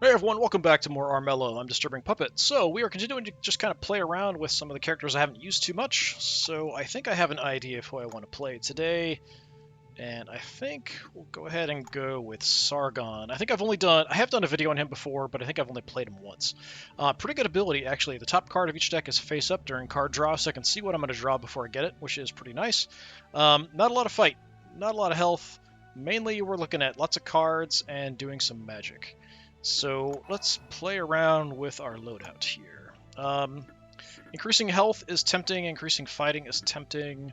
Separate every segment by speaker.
Speaker 1: Hey everyone, welcome back to more Armello. I'm DisturbingPuppet. So we are continuing to just kind of play around with some of the characters I haven't used too much. So I think I have an idea of who I want to play today. And I think we'll go ahead and go with Sargon. I have done a video on him before, but I think I've only played him once. Pretty good ability, actually. The top card of each deck is face up during card draw, so I can see what I'm going to draw before I get it, which is pretty nice. Not a lot of fight, not a lot of health. Mainly we're looking at lots of cards and doing some magic. So let's play around with our loadout here. Increasing health is tempting, increasing fighting is tempting.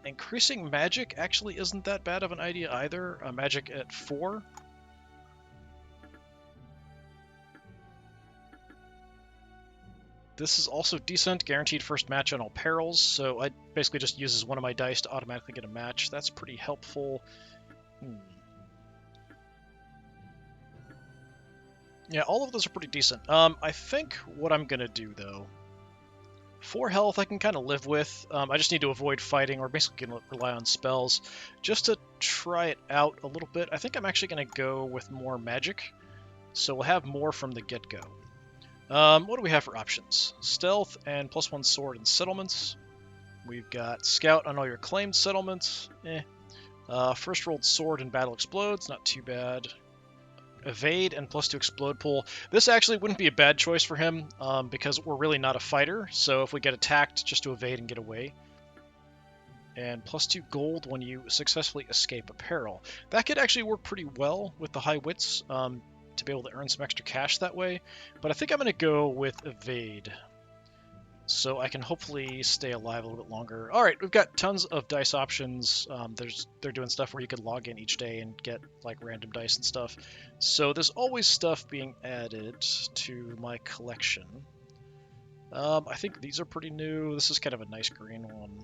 Speaker 1: Increasing magic actually isn't that bad of an idea either. Magic at 4. This is also decent, guaranteed first match on all perils, so I basically just uses one of my dice to automatically get a match. That's pretty helpful. Yeah, all of those are pretty decent. I think what I'm gonna do though, 4 health I can kind of live with. I just need to avoid fighting, or basically can rely on spells, just to try it out a little bit. I think I'm actually gonna go with more magic, so we'll have more from the get-go. What do we have for options? Stealth and +1 sword and settlements. We've got scout on all your claimed settlements. First rolled sword and battle explodes, not too bad. Evade and +2 explode pool. This actually wouldn't be a bad choice for him because we're really not a fighter, so if we get attacked, just to evade and get away. And +2 gold when you successfully escape a peril. That could actually work pretty well with the high wits to be able to earn some extra cash that way, but I think I'm going to go with evade, so I can hopefully stay alive a little bit longer. All right, we've got tons of dice options. They're doing stuff where you could log in each day and get like random dice and stuff. So there's always stuff being added to my collection. I think these are pretty new. This is kind of a nice green one.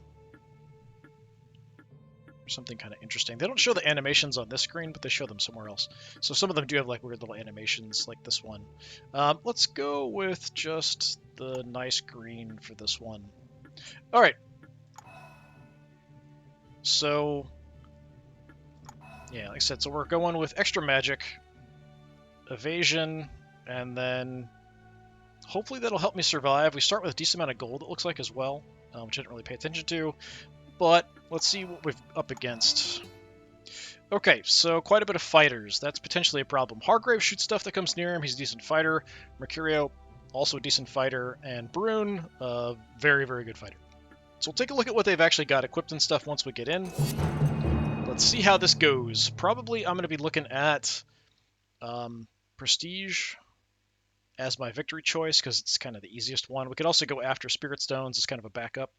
Speaker 1: Something kind of interesting. They don't show the animations on this screen, but they show them somewhere else. So some of them do have like weird little animations like this one. Let's go with just the nice green for this one. All right. So, yeah, like I said, so we're going with extra magic, evasion, and then hopefully that'll help me survive. We start with a decent amount of gold, it looks like, as well, which I didn't really pay attention to. But let's see what we're up against. Okay, so quite a bit of fighters. That's potentially a problem. Hargrave shoots stuff that comes near him. He's a decent fighter. Mercurio, also a decent fighter. And Brune, very, very good fighter. So we'll take a look at what they've actually got equipped and stuff once we get in. Let's see how this goes. Probably I'm going to be looking at Prestige as my victory choice because it's kind of the easiest one. We could also go after Spirit Stones as kind of a backup.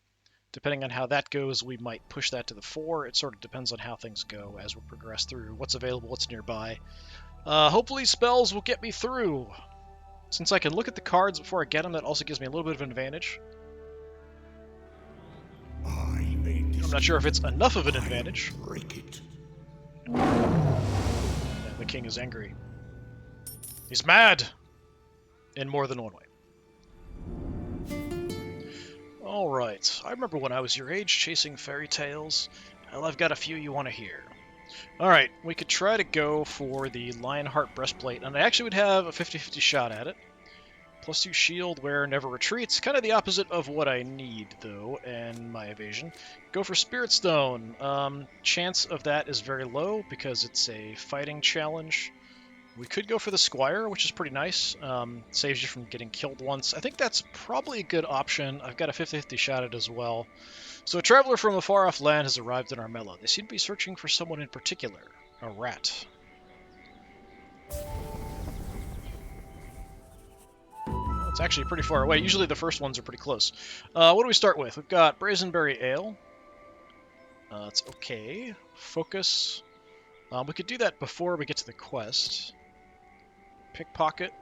Speaker 1: Depending on how that goes, we might push that to the 4. It sort of depends on how things go as we progress through, what's available, what's nearby. Hopefully spells will get me through. Since I can look at the cards before I get them, that also gives me a little bit of an advantage. I'm not sure if it's enough of an advantage. And the king is angry. He's mad! In more than one way. Alright, I remember when I was your age chasing fairy tales. Well, I've got a few you want to hear. Alright, we could try to go for the Lionheart Breastplate, and I actually would have a 50-50 shot at it. +2 shield, where never retreats. Kind of the opposite of what I need, though, and my evasion. Go for Spirit Stone. Chance of that is very low, because it's a fighting challenge. We could go for the Squire, which is pretty nice. Saves you from getting killed once. I think that's probably a good option. I've got a 50-50 shot at it as well. So a traveler from a far-off land has arrived in Armello. They seem to be searching for someone in particular. A rat. It's actually pretty far away. Usually the first ones are pretty close. What do we start with? We've got Brazenberry Ale. It's okay. Focus. We could do that before we get to the quest. Pickpocket,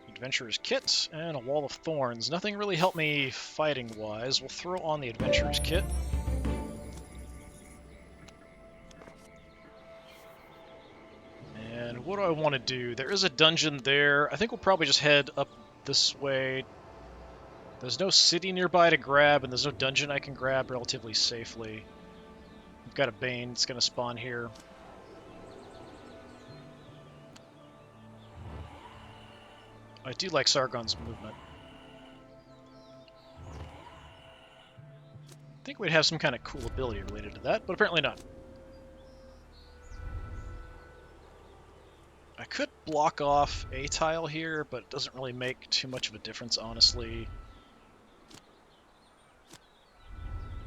Speaker 1: Adventurer's Kit, and a Wall of Thorns. Nothing really helped me fighting-wise. We'll throw on the Adventurer's Kit. And what do I want to do? There is a dungeon there. I think we'll probably just head up this way. There's no city nearby to grab, and there's no dungeon I can grab relatively safely. We've got a Bane that's going to spawn here. I do like Sargon's movement. I think we'd have some kind of cool ability related to that, but apparently not. I could block off a tile here, but it doesn't really make too much of a difference, honestly.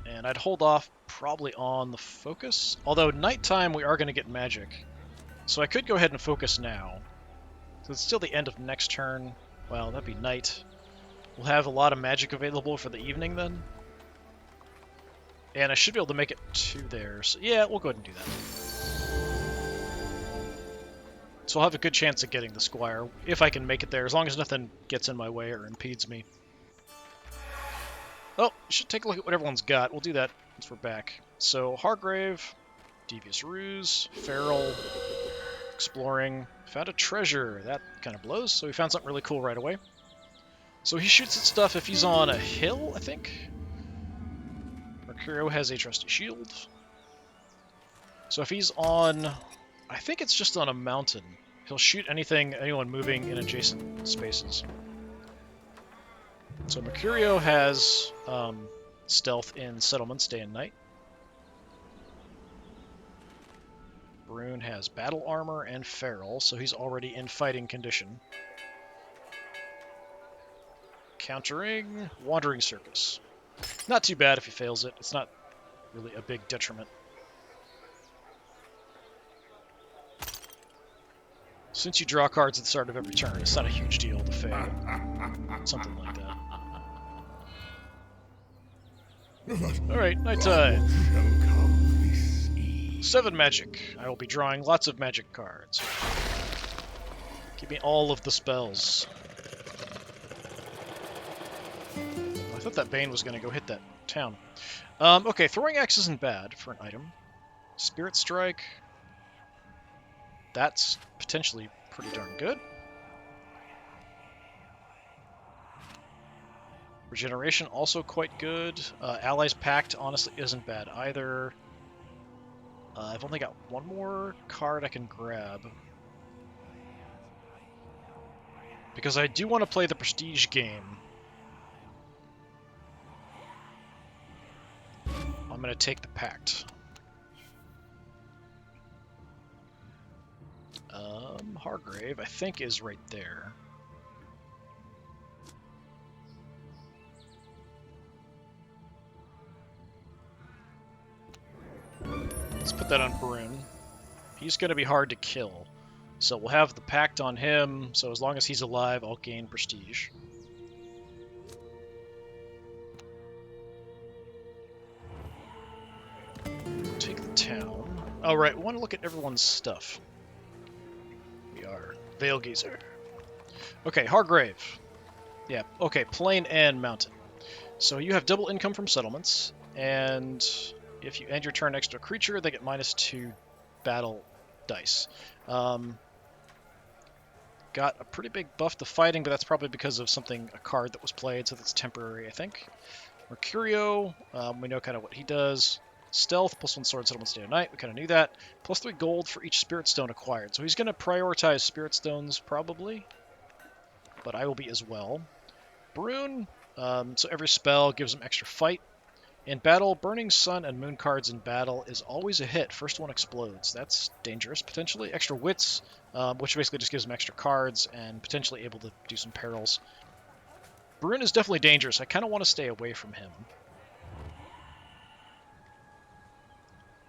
Speaker 1: And I'd hold off probably on the focus. Although nighttime we are going to get magic. So I could go ahead and focus now. So it's still the end of next turn. Well, that'd be night. We'll have a lot of magic available for the evening then. And I should be able to make it to there. So yeah, we'll go ahead and do that. So I'll have a good chance of getting the Squire, if I can make it there, as long as nothing gets in my way or impedes me. Oh, should take a look at what everyone's got. We'll do that once we're back. So, Hargrave, Devious Ruse, Feral, Exploring, found a treasure. That kind of blows, so we found something really cool right away. So he shoots at stuff if he's on a hill, I think. Mercurio has a trusty shield. So if he's on... I think it's just on a mountain. He'll shoot anyone moving in adjacent spaces. So Mercurio has stealth in settlements day and night. Brune has battle armor and feral, so he's already in fighting condition. Countering Wandering Circus. Not too bad if he fails it. It's not really a big detriment. Since you draw cards at the start of every turn, it's not a huge deal to fail. Something like that. Alright, nighttime. 7 magic. I will be drawing lots of magic cards. Give me all of the spells. I thought that Bane was going to go hit that town. Okay, Throwing Axe isn't bad for an item. Spirit Strike. That's potentially pretty darn good. Regeneration also quite good. Allies Pact honestly isn't bad either. I've only got one more card I can grab. Because I do want to play the Prestige game. I'm going to take the Pact. Hargrave, I think, is right there. Let's put that on Brune. He's going to be hard to kill. So we'll have the Pact on him, so as long as he's alive, I'll gain Prestige. Take the town. Oh, right, we want to look at everyone's stuff. Veilgazer. Okay, Hargrave. Yeah, okay, plain and mountain. So you have double income from settlements, and if you end your turn next to a creature, they get -2 battle dice. Got a pretty big buff to fighting, but that's probably because of a card that was played, so that's temporary, I think. Mercurio, we know kind of what he does. Stealth, +1 sword, settlements day and night, we kind of knew that. +3 gold for each spirit stone acquired. So he's going to prioritize spirit stones, probably. But I will be as well. Brune, so every spell gives him extra fight. In battle, Burning Sun and Moon cards in battle is always a hit. First one explodes. That's dangerous, potentially. Extra wits, which basically just gives him extra cards and potentially able to do some perils. Brune is definitely dangerous. I kind of want to stay away from him.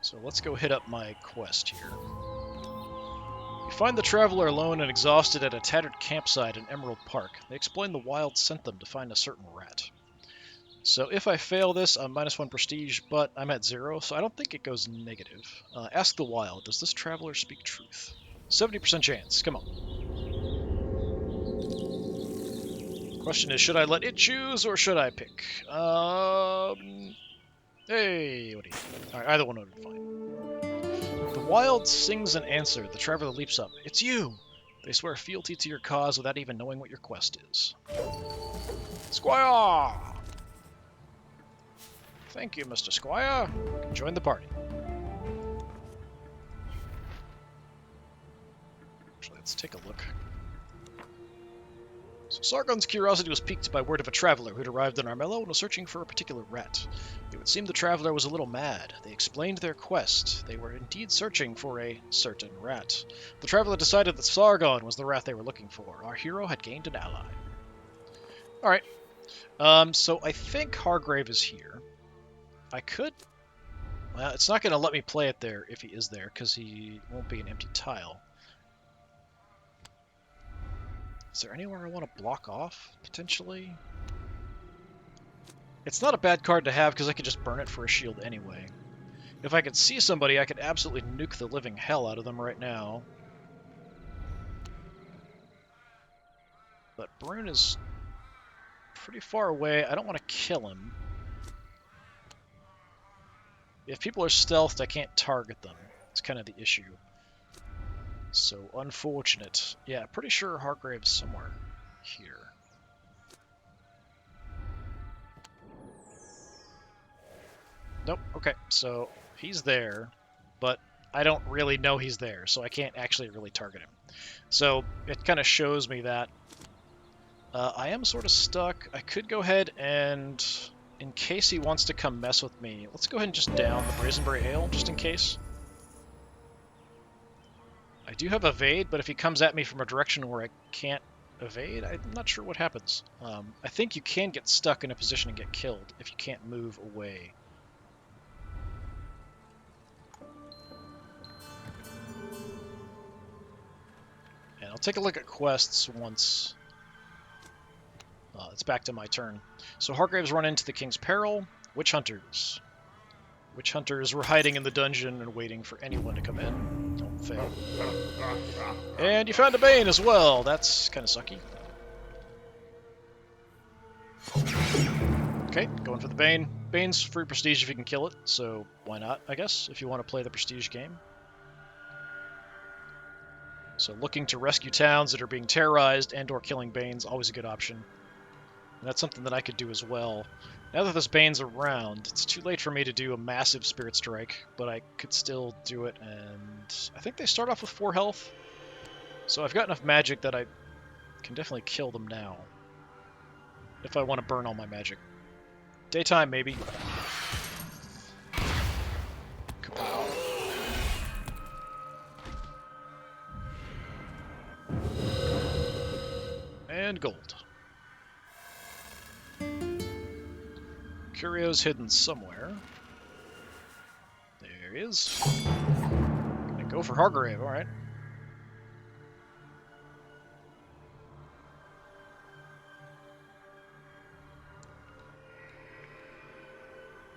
Speaker 1: So let's go hit up my quest here. You find the traveler alone and exhausted at a tattered campsite in Emerald Park. They explain the wild sent them to find a certain rat. So if I fail this, I'm -1 prestige, but I'm at 0, so I don't think it goes negative. Ask the wild, does this traveler speak truth? 70% chance, come on. Question is, should I let it choose, or should I pick? Hey, what do you think? Alright, either one would be fine. The wild sings an answer. The traveler leaps up. It's you! They swear fealty to your cause without even knowing what your quest is. Squire! Thank you, Mr. Squire. You can join the party. Actually, let's take a look. So Sargon's curiosity was piqued by word of a traveler who'd arrived in Armello and was searching for a particular rat. It would seem the traveler was a little mad. They explained their quest. They were indeed searching for a certain rat. The traveler decided that Sargon was the rat they were looking for. Our hero had gained an ally. Alright. So I think Hargrave is here. I could... Well, it's not going to let me play it there if he is there, because he won't be an empty tile. Is there anywhere I want to block off, potentially? It's not a bad card to have, because I could just burn it for a shield anyway. If I could see somebody, I could absolutely nuke the living hell out of them right now. But Brune is pretty far away. I don't want to kill him. If people are stealthed, I can't target them. It's kind of the issue. So, unfortunate. Yeah, pretty sure Hargrave's somewhere here. Nope, okay, so he's there, but I don't really know he's there, so I can't actually really target him. So, it kind of shows me that I am sort of stuck. I could go ahead and, in case he wants to come mess with me, let's go ahead and just down the Brazenberry Ale, just in case. I do have evade, but if he comes at me from a direction where I can't evade, I'm not sure what happens. I think you can get stuck in a position and get killed if you can't move away. And I'll take a look at quests once it's back to my turn. So Hargraves run into the King's Peril. Witch Hunters. Witch Hunters were hiding in the dungeon and waiting for anyone to come in. Don't fail. And you found a Bane as well. That's kind of sucky. Okay, going for the Bane. Bane's free prestige if you can kill it, so why not, I guess, if you want to play the prestige game. So looking to rescue towns that are being terrorized and or killing Banes, always a good option. And that's something that I could do as well. Now that this Bane's around, it's too late for me to do a massive Spirit Strike, but I could still do it, and I think they start off with 4 health. So I've got enough magic that I can definitely kill them now. If I want to burn all my magic. Daytime, maybe. Kapow. And gold. Curio's hidden somewhere. There he is. Gonna go for Hargrave, alright.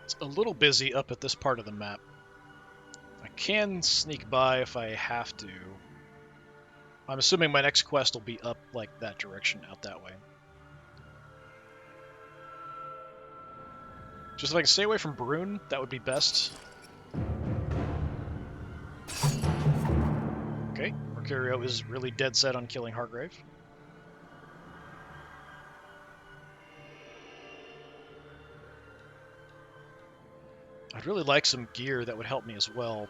Speaker 1: It's a little busy up at this part of the map. I can sneak by if I have to. I'm assuming my next quest will be up like that direction, out that way. Just if I can stay away from Brune, that would be best. Okay, Mercurio is really dead set on killing Hargrave. I'd really like some gear that would help me as well.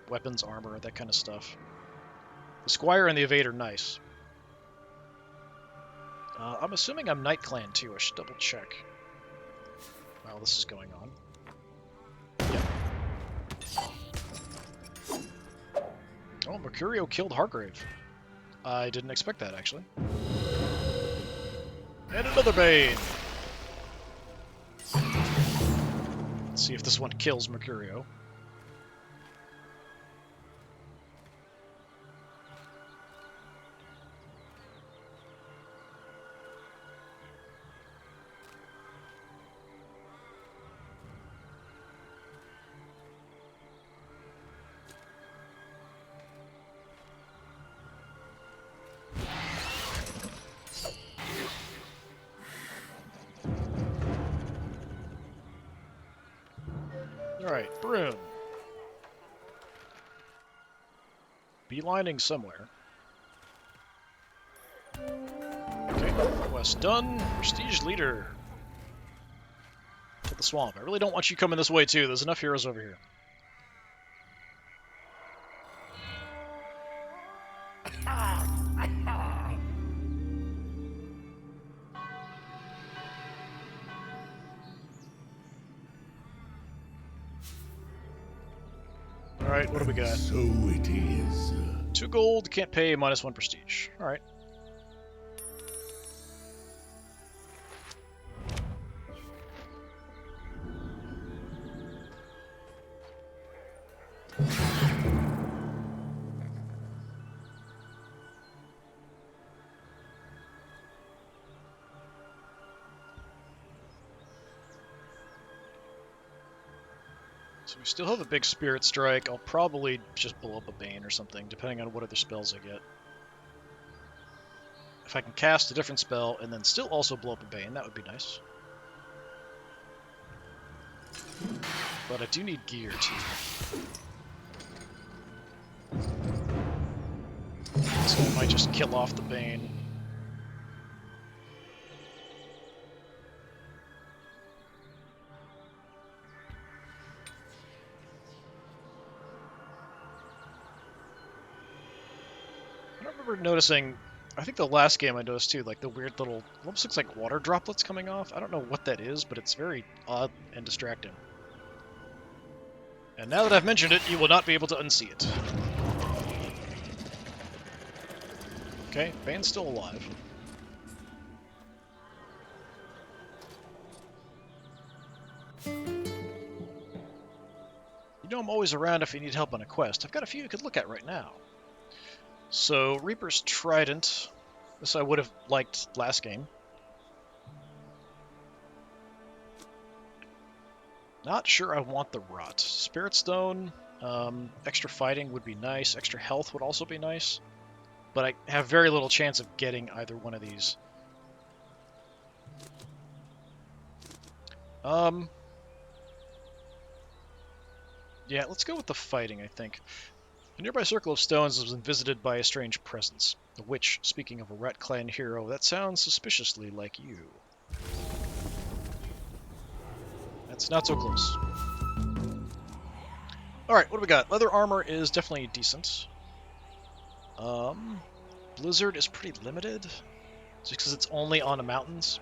Speaker 1: Weapons, armor, that kind of stuff. The Squire and the Evade are nice. I'm assuming I'm Night Clan too. I should double check. While this is going on. Yep. Oh, Mercurio killed Hargrave. I didn't expect that, actually. And another Bane! Let's see if this one kills Mercurio. Alright, Brune. Beelining somewhere. Okay, quest done. Prestige leader. To the swamp. I really don't want you coming this way too. There's enough heroes over here. Alright, what do we got?
Speaker 2: So it is.
Speaker 1: 2 gold, can't pay, -1 prestige. Alright. So we still have a big Spirit Strike. I'll probably just blow up a Bane or something, depending on what other spells I get. If I can cast a different spell and then still also blow up a Bane, that would be nice. But I do need gear, too. So I might just kill off the Bane. I don't remember noticing... I think the last game I noticed, too, like the weird little... almost looks like water droplets coming off. I don't know what that is, but it's very odd and distracting. And now that I've mentioned it, you will not be able to unsee it. Okay, Bane's still alive. You know I'm always around if you need help on a quest. I've got a few you could look at right now. So, Reaper's Trident. This I would have liked last game. Not sure I want the Rot. Spirit Stone, extra fighting would be nice. Extra health would also be nice. But I have very little chance of getting either one of these. Yeah, let's go with the fighting, I think. A nearby circle of stones has been visited by a strange presence. A witch, speaking of a Rat Clan hero, that sounds suspiciously like you. That's not so close. Alright, what do we got? Leather armor is definitely decent. Blizzard is pretty limited, just because it's only on the mountains.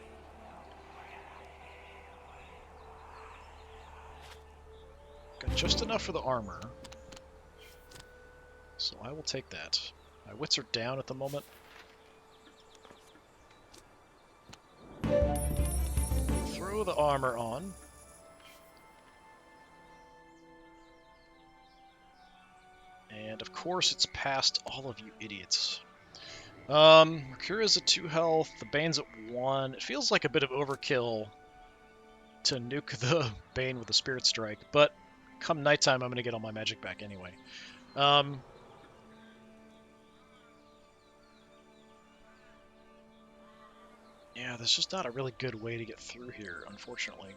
Speaker 1: Got just enough for the armor. So I will take that. My wits are down at the moment. Throw the armor on. And of course it's past all of you idiots. Mercuria's at 2 health, the Bane's at 1. It feels like a bit of overkill to nuke the Bane with a Spirit Strike, but come nighttime I'm going to get all my magic back anyway. Yeah, there's just not a really good way to get through here, unfortunately.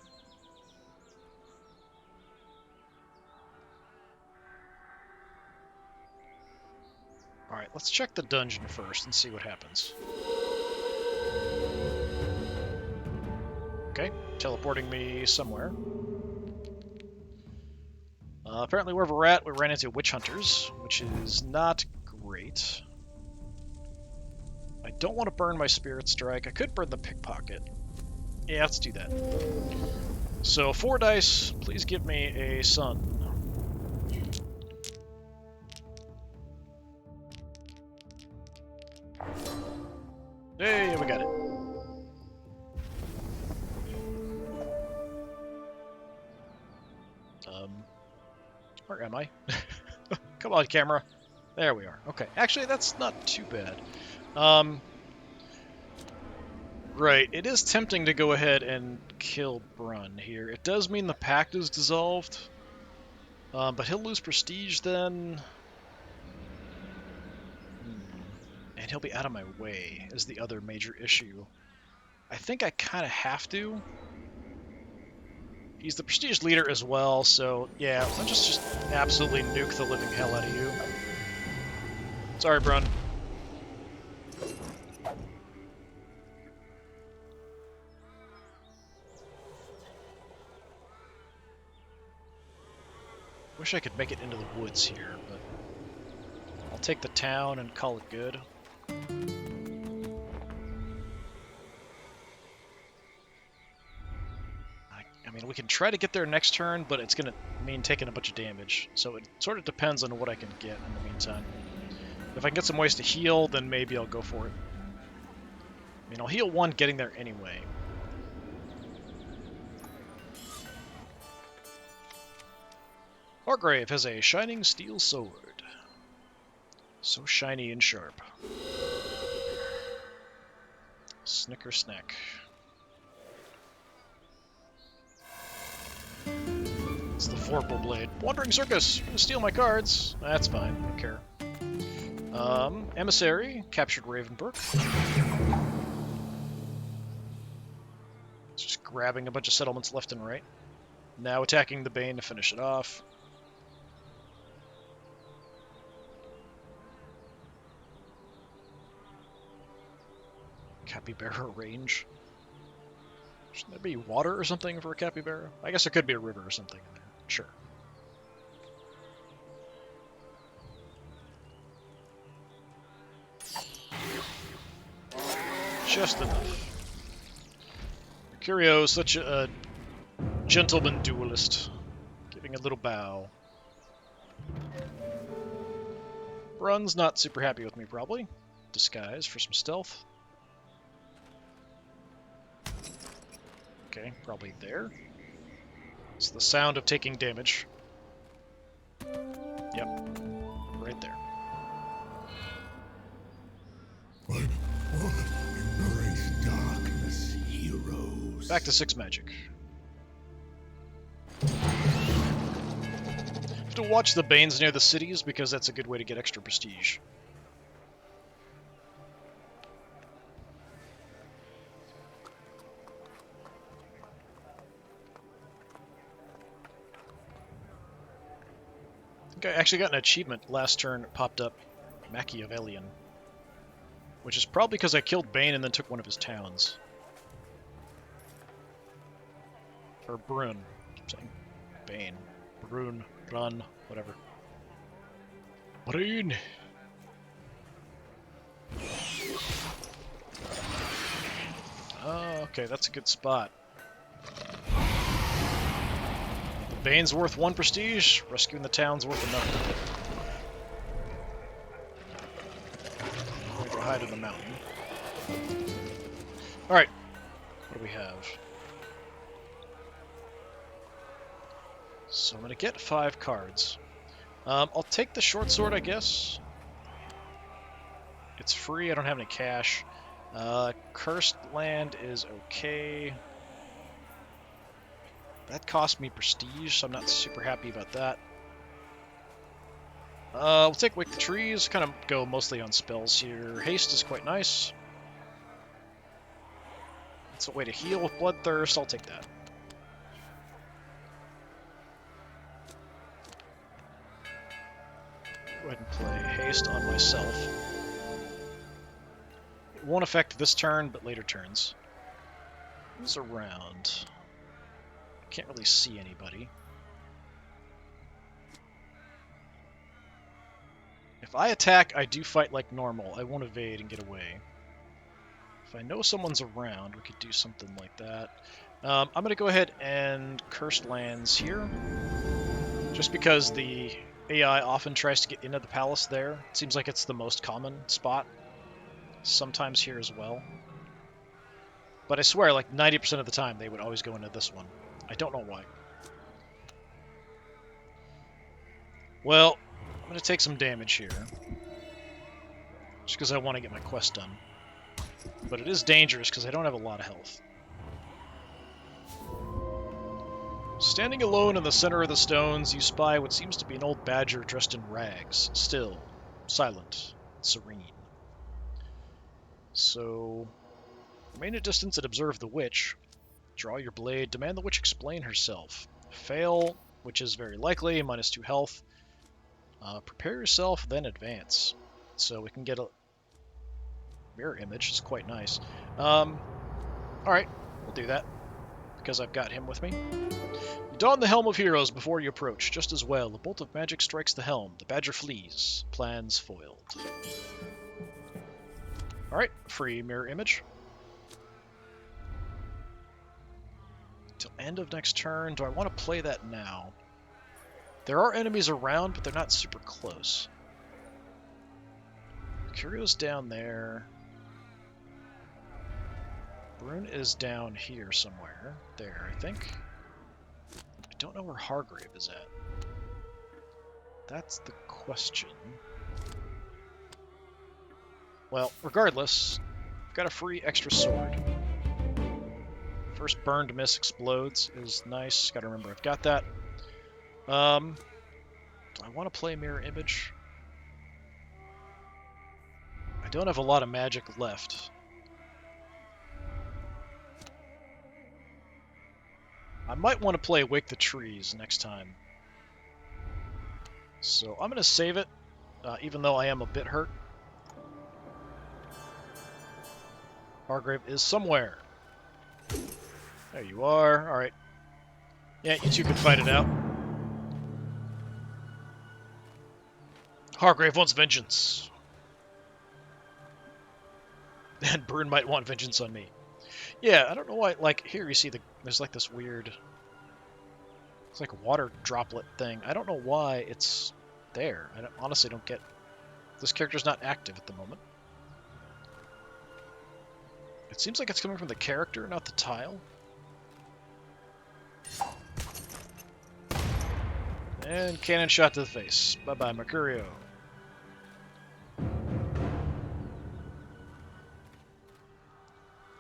Speaker 1: Alright, let's check the dungeon first and see what happens. Okay, teleporting me somewhere. Apparently wherever we're at, we ran into witch hunters, which is not great. I don't want to burn my Spirit Strike. I could burn the Pickpocket. Yeah, let's do that. So, 4 dice. Please give me a sun. Hey, we got it. Where am I? Come on, camera. There we are. Okay. Actually, that's not too bad. Right. It is tempting to go ahead and kill Brun here. It does mean the pact is dissolved. But he'll lose prestige then. And he'll be out of my way, is the other major issue. I think I kind of have to. He's the prestige leader as well, so yeah, let's just absolutely nuke the living hell out of you. Sorry, Brun. Wish I could make it into the woods here, but I'll take the town and call it good. I mean, we can try to get there next turn, but it's going to mean taking a bunch of damage. So it sort of depends on what I can get in the meantime. If I can get some ways to heal, then maybe I'll go for it. I mean, I'll heal one getting there anyway. Orgrave has a shining steel sword. So shiny and sharp. Snicker snack. It's the Florple Blade. Wandering Circus! You're gonna steal my cards! That's fine, I don't care. Emissary, captured Ravenbrook. Just grabbing a bunch of settlements left and right. Now attacking the Bane to finish it off. Capybara range. Shouldn't there be water or something for a capybara? I guess there could be a river or something in there. Sure. Just enough. Mercurio is such a gentleman duelist. Giving a little bow. Brun's not super happy with me, probably. Disguise for some stealth. Okay, probably there. It's the sound of taking damage. Yep, right there.
Speaker 2: Embrace darkness, heroes.
Speaker 1: Back to 6 magic. Have to watch the Banes near the cities because that's a good way to get extra prestige. I actually got an achievement last turn. It popped up Machiavellian, which is probably because I killed Bane and then took one of his towns. Or Brun. I'm saying Bane. Brun. Run. Whatever. Brun! Oh, okay, that's a good spot. Bane's worth 1 prestige, rescuing the town's worth another. I'm gonna go hide in the mountain. Alright, what do we have? So I'm gonna get 5 cards. I'll take the short sword, I guess. It's free, I don't have any cash. Cursed land is okay. That cost me prestige, so I'm not super happy about that. We'll take Wake the Trees, kind of go mostly on spells here. Haste is quite nice. It's a way to heal with Bloodthirst, I'll take that. Go ahead and play Haste on myself. It won't affect this turn, but later turns. Who's around? Can't really see anybody. If I attack, I do fight like normal. I won't evade and get away. If I know someone's around, we could do something like that. I'm going to go ahead and Cursed Lands here. Just because the AI often tries to get into the palace there. It seems like it's the most common spot. Sometimes here as well. But I swear, like 90% of the time, they would always go into this one. I don't know why. Well, I'm going to take some damage here. Just because I want to get my quest done. But it is dangerous because I don't have a lot of health. Standing alone in the center of the stones, you spy what seems to be an old badger dressed in rags. Still, silent, serene. So, remain at distance and observe the witch. Draw your blade. Demand the witch explain herself. Fail, which is very likely, -2 health. Prepare yourself, then advance. So we can get a mirror image. It's quite nice. Alright, we'll do that. Because I've got him with me. You don the Helm of Heroes before you approach. Just as well, a bolt of magic strikes the helm. The badger flees. Plans foiled. Alright, free mirror image. till end of next turn. Do I want to play that now? There are enemies around, but they're not super close. Curio's down there. Brune is down here somewhere. There, I think. I don't know where Hargrave is at. That's the question. Well, regardless, I've got a free extra sword. First burned miss explodes is nice. Gotta remember I've got that. Do I want to play Mirror Image? I don't have a lot of magic left. I might want to play Wake the Trees next time. So I'm going to save it, even though I am a bit hurt. Hargrave is somewhere. There you are. Alright. Yeah, you two can fight it out. Hargrave wants vengeance. And Brune might want vengeance on me. Yeah, I don't know why, like, here you see there's like this weird, it's like a water droplet thing. I don't know why it's there. I honestly don't get, this character's not active at the moment. It seems like it's coming from the character, not the tile. And cannon shot to the face. Bye-bye, Mercurio.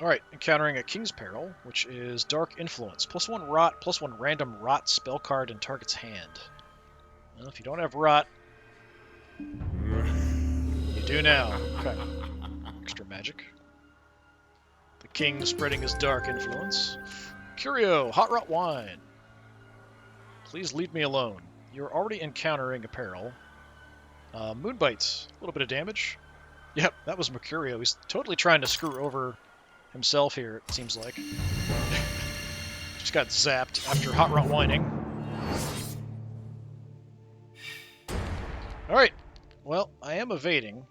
Speaker 1: Alright, encountering a King's Peril, which is Dark Influence. +1 Rot, +1 random Rot spell card in target's hand. Well, if you don't have Rot, you do now. Okay. Extra magic. The King spreading his Dark Influence. Curio, Hot Rot Wine. Please leave me alone. You're already encountering a Peril. Moonbite, a little bit of damage. Yep, that was Mercurio. He's totally trying to screw over himself here, it seems like. Just got zapped after Hot Rot whining. Alright, well, I am evading.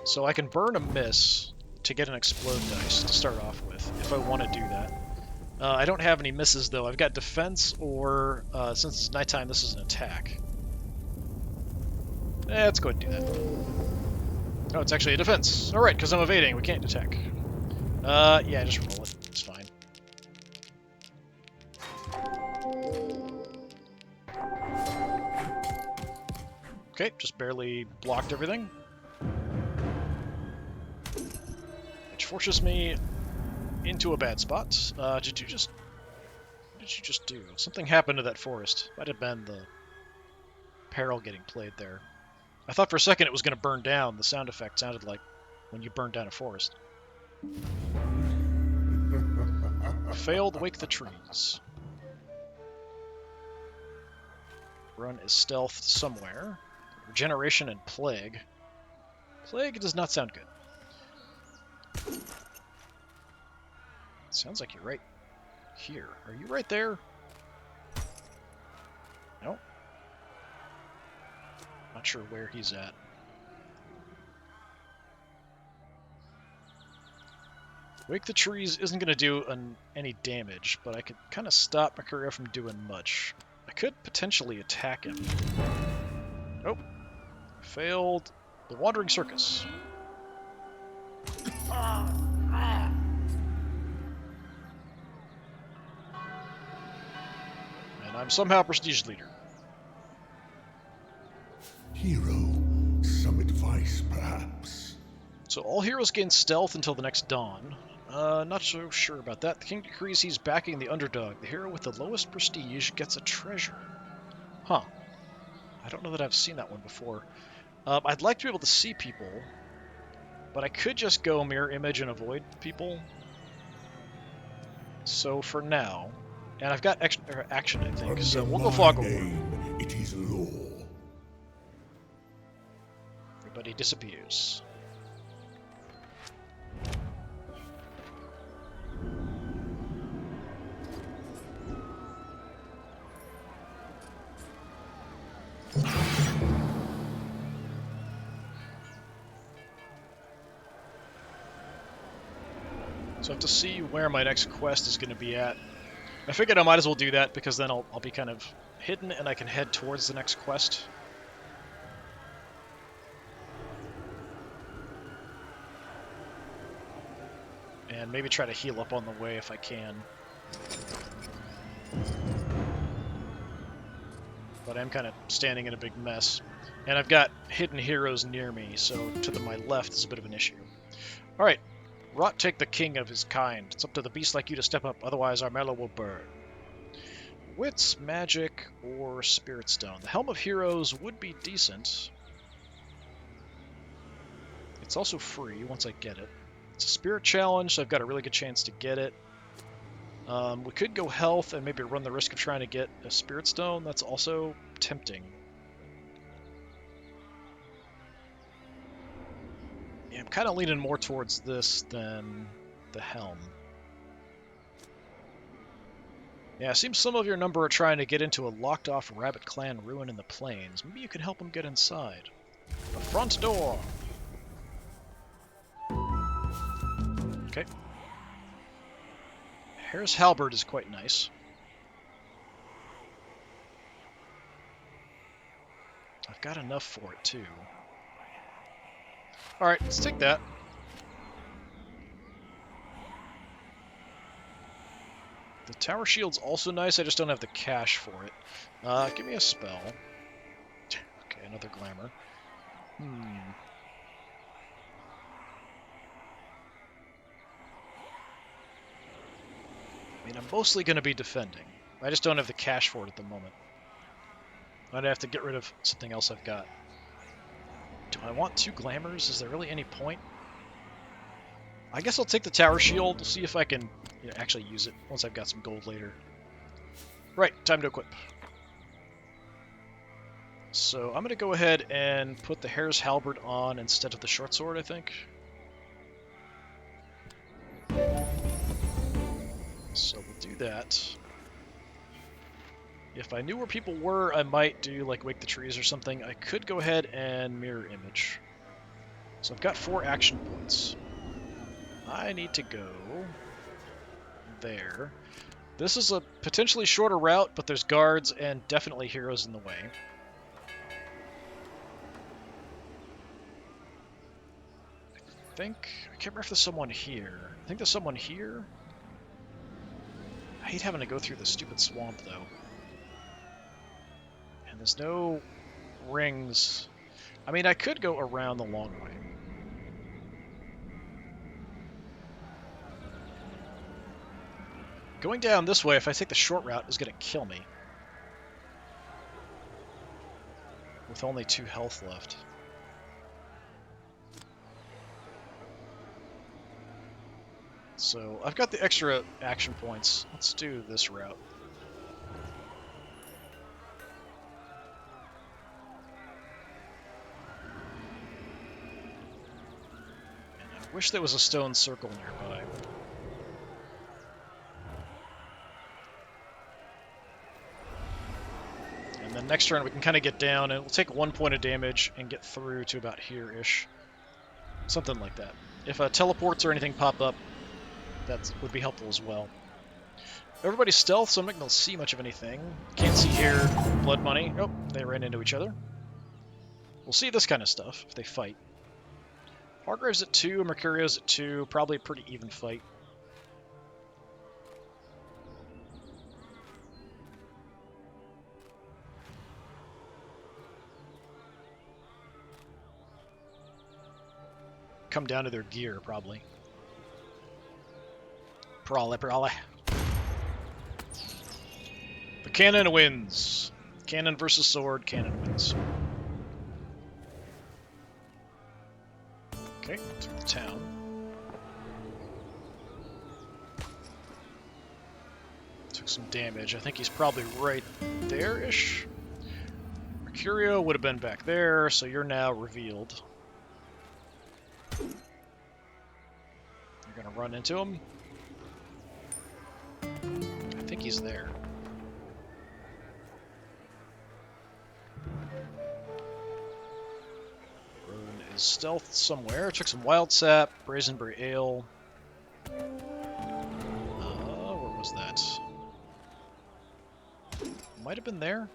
Speaker 1: So I can burn a miss to get an explode dice to start off with, if I want to do that. I don't have any misses, though. I've got defense, or, since it's nighttime, this is an attack. Let's go ahead and do that. Oh, it's actually a defense. Alright, because I'm evading, we can't attack. Yeah, just roll it. It's fine. Okay, just barely blocked everything. Which forces me into a bad spot. What did you just do? Something happened to that forest. Might have been the Peril getting played there. I thought for a second it was going to burn down. The sound effect sounded like when you burn down a forest. Failed Wake the Trees. Run is stealth somewhere. Regeneration and Plague. Plague does not sound good. Sounds like you're right here. Are you right there? Nope. Not sure where he's at. Wake the Trees isn't going to do any damage, but I could kind of stop Mercurio from doing much. I could potentially attack him. Nope. Failed the Wandering Circus. And I'm somehow Prestige Leader.
Speaker 2: Hero, some advice, perhaps?
Speaker 1: So all heroes gain stealth until the next dawn. Not so sure about that. The king decrees he's backing the underdog. The hero with the lowest prestige gets a treasure. Huh. I don't know that I've seen that one before. I'd like to be able to see people, but I could just go mirror image and avoid people. So for now, and I've got action, I think, so we'll go Fog Over.
Speaker 2: It is law.
Speaker 1: Everybody disappears. So I have to see where my next quest is going to be at. I figured I might as well do that because then I'll be kind of hidden and I can head towards the next quest. And maybe try to heal up on the way if I can. But I'm kind of standing in a big mess. And I've got hidden heroes near me, so to my left is a bit of an issue. Alright, Rot take the king of his kind. It's up to the beast like you to step up, otherwise Armello will burn. Wits, magic, or spirit stone. The Helm of Heroes would be decent. It's also free once I get it. It's a spirit challenge, so I've got a really good chance to get it. We could go health and maybe run the risk of trying to get a spirit stone. That's also tempting. Yeah, I'm kind of leaning more towards this than the helm. Yeah, it seems some of your number are trying to get into a locked-off rabbit clan ruin in the plains. Maybe you can help them get inside. The front door! Okay. Hare's halberd is quite nice. I've got enough for it, too. Alright, let's take that. The tower shield's also nice, I just don't have the cash for it. Give me a spell. Okay, another glamour. I mean, I'm mostly going to be defending. I just don't have the cash for it at the moment. I'd have to get rid of something else I've got. Do I want 2 glamours? Is there really any point? I guess I'll take the tower shield, see if I can actually use it once I've got some gold later. Right, time to equip. So I'm going to go ahead and put the Hare's halberd on instead of the short sword, I think. So we'll do that. If I knew where people were, I might do like Wake the Trees or something. I could go ahead and mirror image. So I've got 4 action points. I need to go there. This is a potentially shorter route, but there's guards and definitely heroes in the way. I can't remember if there's someone here. I think there's someone here. I hate having to go through this stupid swamp, though. And there's no rings. I mean, I could go around the long way. Going down this way, if I take the short route, is going to kill me. With only 2 health left. So, I've got the extra action points. Let's do this route. And I wish there was a stone circle nearby. And then next turn we can kind of get down, and we'll take 1 point of damage and get through to about here-ish. Something like that. If teleports or anything pop up, that would be helpful as well. Everybody's stealth, so I'm not going to see much of anything. Can't see here. Blood money. Oh, they ran into each other. We'll see this kind of stuff if they fight. Hargrave's at 2, Mercurio's at 2. Probably a pretty even fight. Come down to their gear, probably. Peril. The cannon wins. Cannon versus sword, cannon wins. Okay, to the town. Took some damage. I think he's probably right there-ish. Mercurio would have been back there, so you're now revealed. You're gonna run into him. I think he's there. Rowan is stealth somewhere. Took some wild sap, brazenberry ale. was that? Might have been there?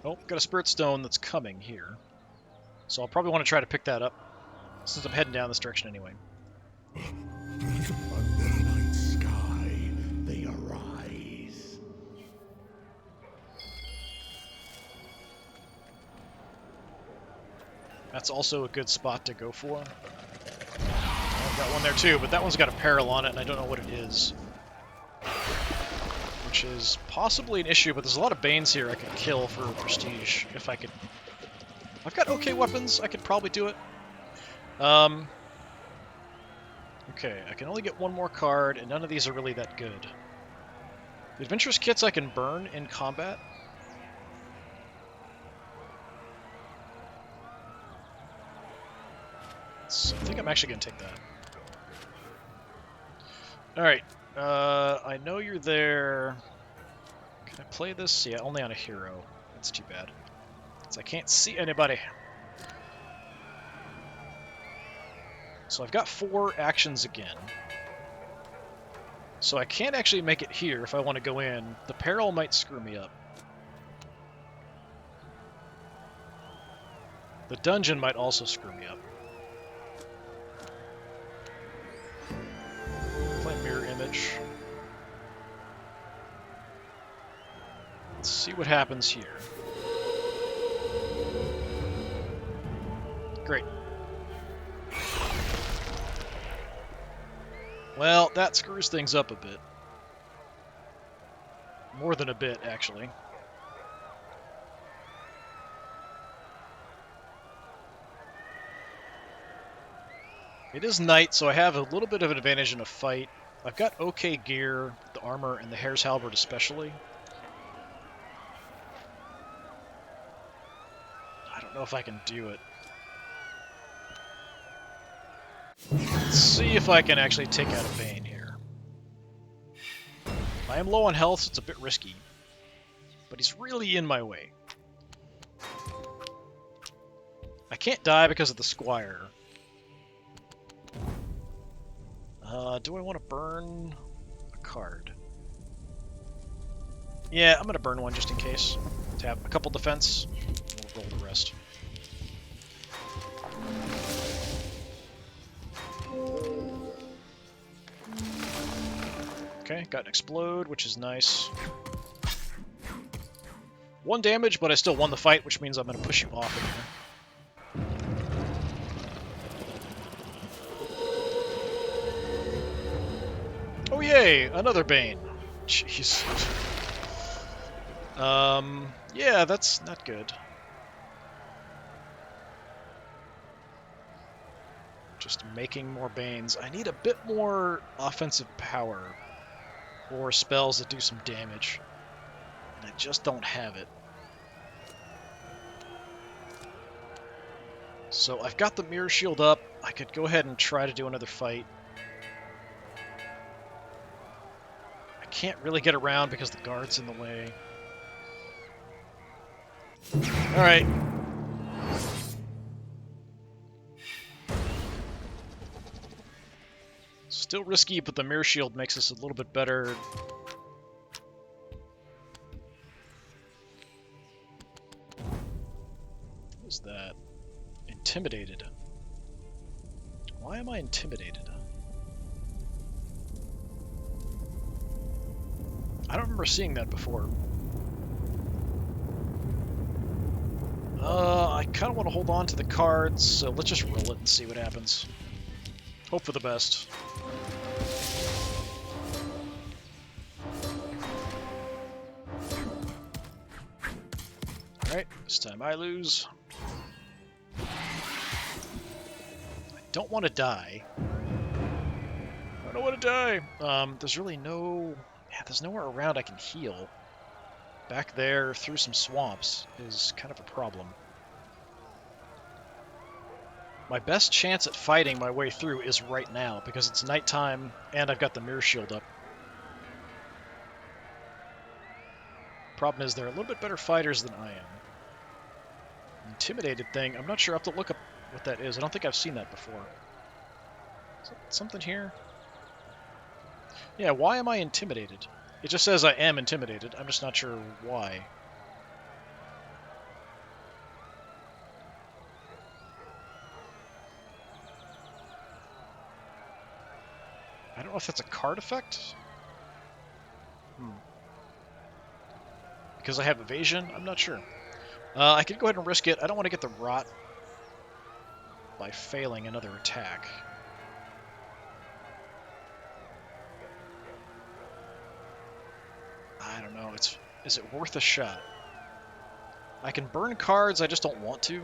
Speaker 1: Oh, got a spirit stone that's coming here. So I'll probably want to try to pick that up, since I'm heading down this direction anyway.
Speaker 2: Under the night sky, they arise.
Speaker 1: That's also a good spot to go for. I've got one there too, but that one's got a peril on it, and I don't know what it is. Which is possibly an issue, but there's a lot of Banes here I could kill for prestige, if I could... I've got okay weapons, I could probably do it. Okay, I can only get one more card, and none of these are really that good. The Adventurous Kits I can burn in combat. So I think I'm actually going to take that. Alright, I know you're there. Can I play this? Yeah, only on a hero. That's too bad. So I can't see anybody. So I've got 4 actions again. So I can't actually make it here if I want to go in. The Peril might screw me up. The dungeon might also screw me up. Play mirror image. Let's see what happens here. Great. Well, that screws things up a bit. More than a bit, actually. It is night, so I have a little bit of an advantage in a fight. I've got okay gear, the armor, and the Hare's Halberd especially. I don't know if I can do it. Let's see if I can actually take out a Bane here. I am low on health, so it's a bit risky. But he's really in my way. I can't die because of the Squire. Do I want to burn a card? Yeah, I'm going to burn one just in case. To have a couple defense. We'll roll the rest. Okay, got an explode, which is nice. 1 damage, but I still won the fight, which means I'm going to push you off again. Oh yay, another Bane. Jeez. Yeah, that's not good. Just making more Banes. I need a bit more offensive power. Or spells that do some damage. And I just don't have it. So I've got the mirror shield up. I could go ahead and try to do another fight. I can't really get around because the guard's in the way. Alright. Still risky, but the mirror shield makes us a little bit better. What was that? Intimidated. Why am I intimidated? I don't remember seeing that before. I kind of want to hold on to the cards, so let's just roll it and see what happens. Hope for the best. Alright, this time I lose. I don't want to die. I don't want to die! There's really no... Yeah, there's nowhere around I can heal. Back there, through some swamps, is kind of a problem. My best chance at fighting my way through is right now, because it's nighttime, and I've got the mirror shield up. Problem is, they're a little bit better fighters than I am. Intimidated thing, I'm not sure, I'll have to look up what that is. I don't think I've seen that before. Something here? Yeah, why am I intimidated? It just says I am intimidated. I'm just not sure why. I don't know if that's a card effect. Because I have evasion? I'm not sure. I could go ahead and risk it. I don't want to get the rot by failing another attack. I don't know. Is it worth a shot? I can burn cards, I just don't want to.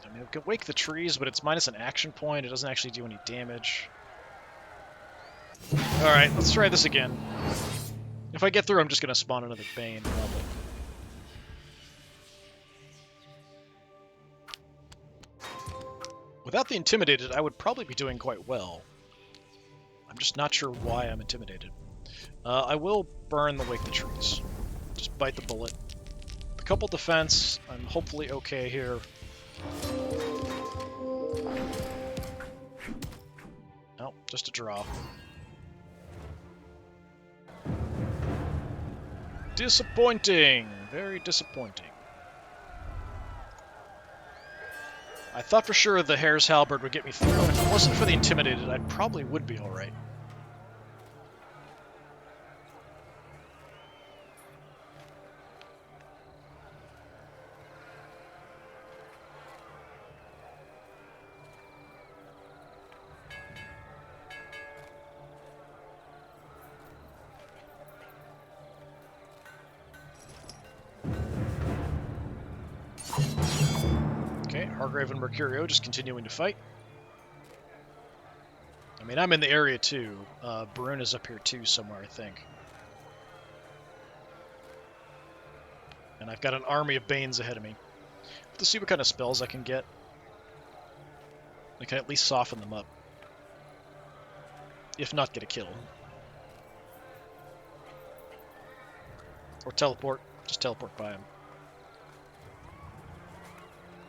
Speaker 1: I mean, we can wake the trees, but it's minus an action point. It doesn't actually do any damage. Alright, let's try this again. If I get through, I'm just going to spawn another Bane, probably. Without the Intimidated, I would probably be doing quite well. I'm just not sure why I'm intimidated. I will burn the Wake the Trees. Just bite the bullet. A couple defense, I'm hopefully okay here. Nope, just a draw. Disappointing! Very disappointing. I thought for sure the Hare's Halberd would get me through. If it wasn't for the Intimidated, I probably would be alright. Hargrave and Mercurio just continuing to fight. I mean, I'm in the area too. Brune is up here too somewhere, I think. And I've got an army of Banes ahead of me. I have to see what kind of spells I can get. I can at least soften them up. If not, get a kill. Or teleport. Just teleport by him.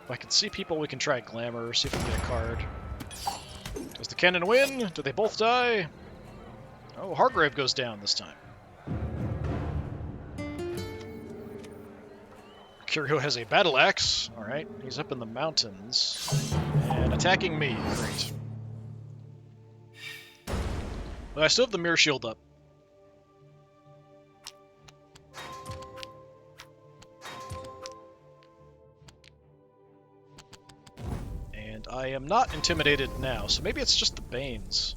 Speaker 1: If I can see people, we can try Glamour, see if we can get a card. Does the cannon win? Do they both die? Oh, Hargrave goes down this time. Mercurio has a battle axe. Alright, he's up in the mountains. And attacking me. Great. But I still have the Mirror Shield up. I am not intimidated now, so maybe it's just the Banes.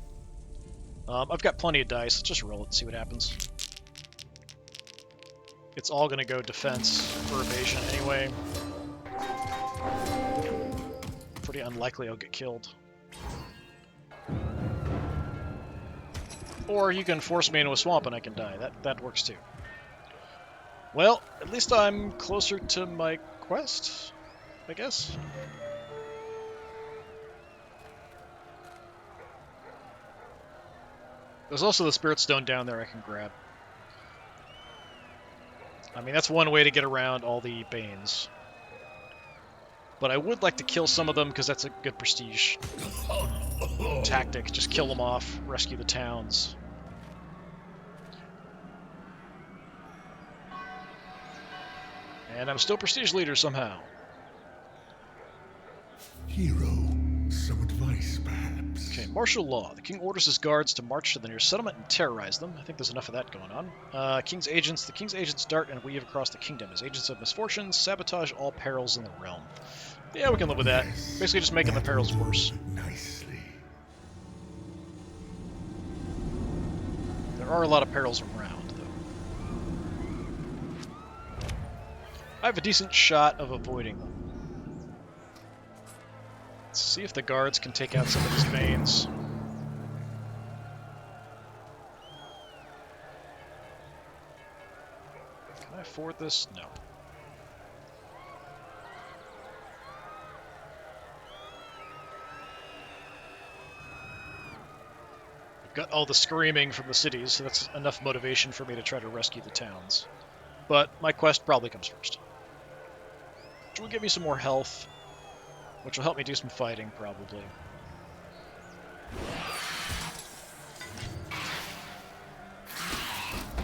Speaker 1: I've got plenty of dice. Let's just roll it and see what happens. It's all going to go defense for evasion anyway. Pretty unlikely I'll get killed. Or you can force me into a swamp and I can die. That works too. Well, at least I'm closer to my quest, I guess. There's also the Spirit Stone down there I can grab. I mean, that's one way to get around all the Banes. But I would like to kill some of them because that's a good prestige tactic. Just kill them off, rescue the towns. And I'm still prestige leader somehow.
Speaker 2: Hero, some advice, perhaps.
Speaker 1: Okay, martial law. The king orders his guards to march to the nearest settlement and terrorize them. I think there's enough of that going on. King's agents. The king's agents dart and weave across the kingdom as agents of misfortune, sabotage all perils in the realm. Yeah, we can live with that.
Speaker 2: Yes,
Speaker 1: Basically just making the perils worse.
Speaker 2: Nicely.
Speaker 1: There are a lot of perils around, though. I have a decent shot of avoiding them. Let's see if the guards can take out some of these Banes. Can I afford this? No. We've got all the screaming from the cities, so that's enough motivation for me to try to rescue the towns. But my quest probably comes first. Which will give me some more health, which will help me do some fighting, probably.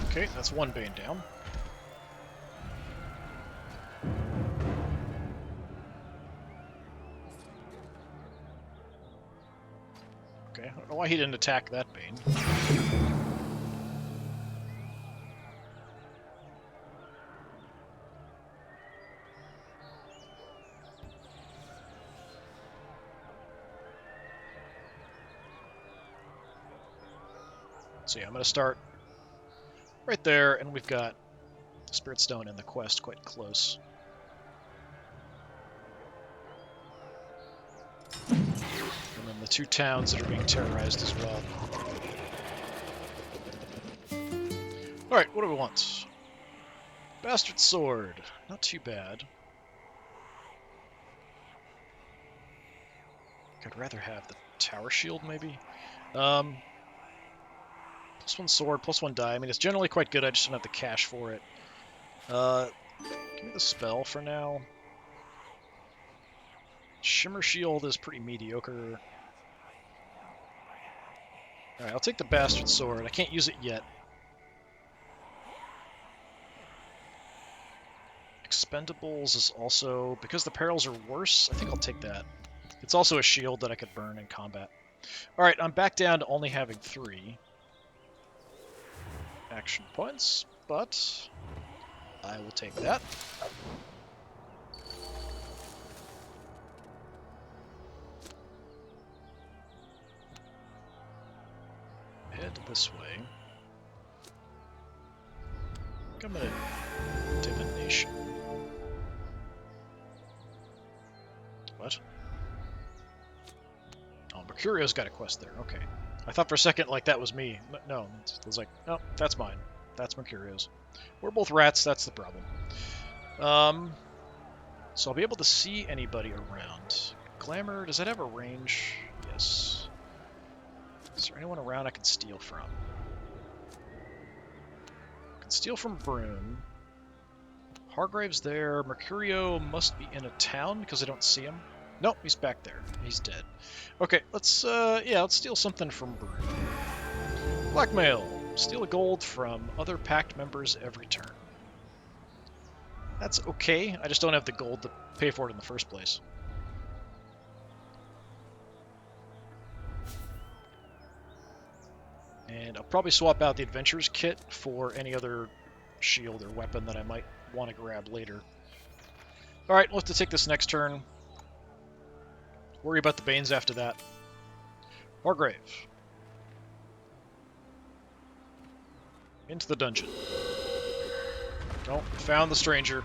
Speaker 1: Okay, that's one Bane down. Okay, I don't know why he didn't attack that Bane. So yeah, I'm going to start right there, and we've got Spirit Stone and the quest quite close. And then the two towns that are being terrorized as well. Alright, what do we want? Bastard Sword. Not too bad. I'd rather have the Tower Shield, maybe? +1 sword, +1 die. I mean, it's generally quite good, I just don't have the cash for it. Give me the spell for now. Shimmer Shield is pretty mediocre. Alright, I'll take the Bastard Sword. I can't use it yet. Expendables is also... Because the Perils are worse, I think I'll take that. It's also a shield that I could burn in combat. Alright, I'm back down to only having 3 action points, but I will take that. Head this way. I think I'm gonna divination. What? Oh, Mercurio's got a quest there. Okay. I thought for a second like that was me. No, it was like, no, that's mine. That's Mercurio's. We're both rats, that's the problem. So I'll be able to see anybody around. Glamour, does that have a range? Yes. Is there anyone around I can steal from? I can steal from Brune. Hargrave's there. Mercurio must be in a town because I don't see him. Nope, he's back there. He's dead. Okay, let's steal something from Brune. Blackmail. Steal a gold from other pact members every turn. That's okay. I just don't have the gold to pay for it in the first place. And I'll probably swap out the Adventurer's Kit for any other shield or weapon that I might want to grab later. Alright, we'll have to take this next turn. Worry about the Banes after that. Hargrave. Into the dungeon. Oh, found the stranger.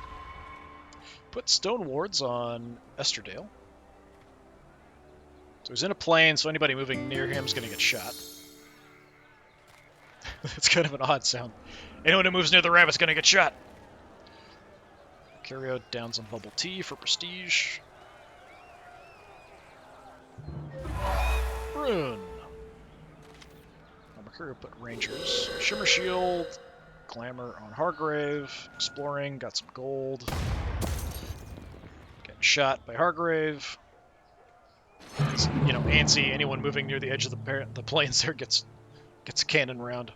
Speaker 1: Put stone wards on Esterdale. So he's in a plane, so anybody moving near him is going to get shot. That's kind of an odd sound. Anyone who moves near the rabbit's going to get shot. Carry out down some bubble tea for prestige. Brune. Mercurio put Rangers. Shimmer Shield. Glamour on Hargrave. Exploring. Got some gold. Getting shot by Hargrave. It's, you know, antsy. Anyone moving near the edge of the plains there gets a cannon round.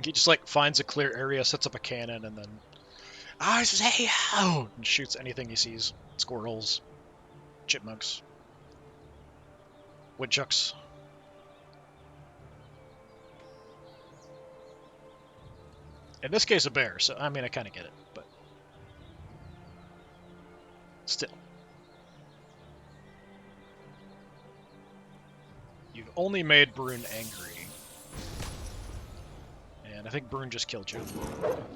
Speaker 1: He just like finds a clear area, sets up a cannon, and then and shoots anything he sees. Squirrels, chipmunks, woodchucks. In this case, a bear. So I mean, I kind of get it, but still, you've only made Brune angry. And I think Brune just killed you.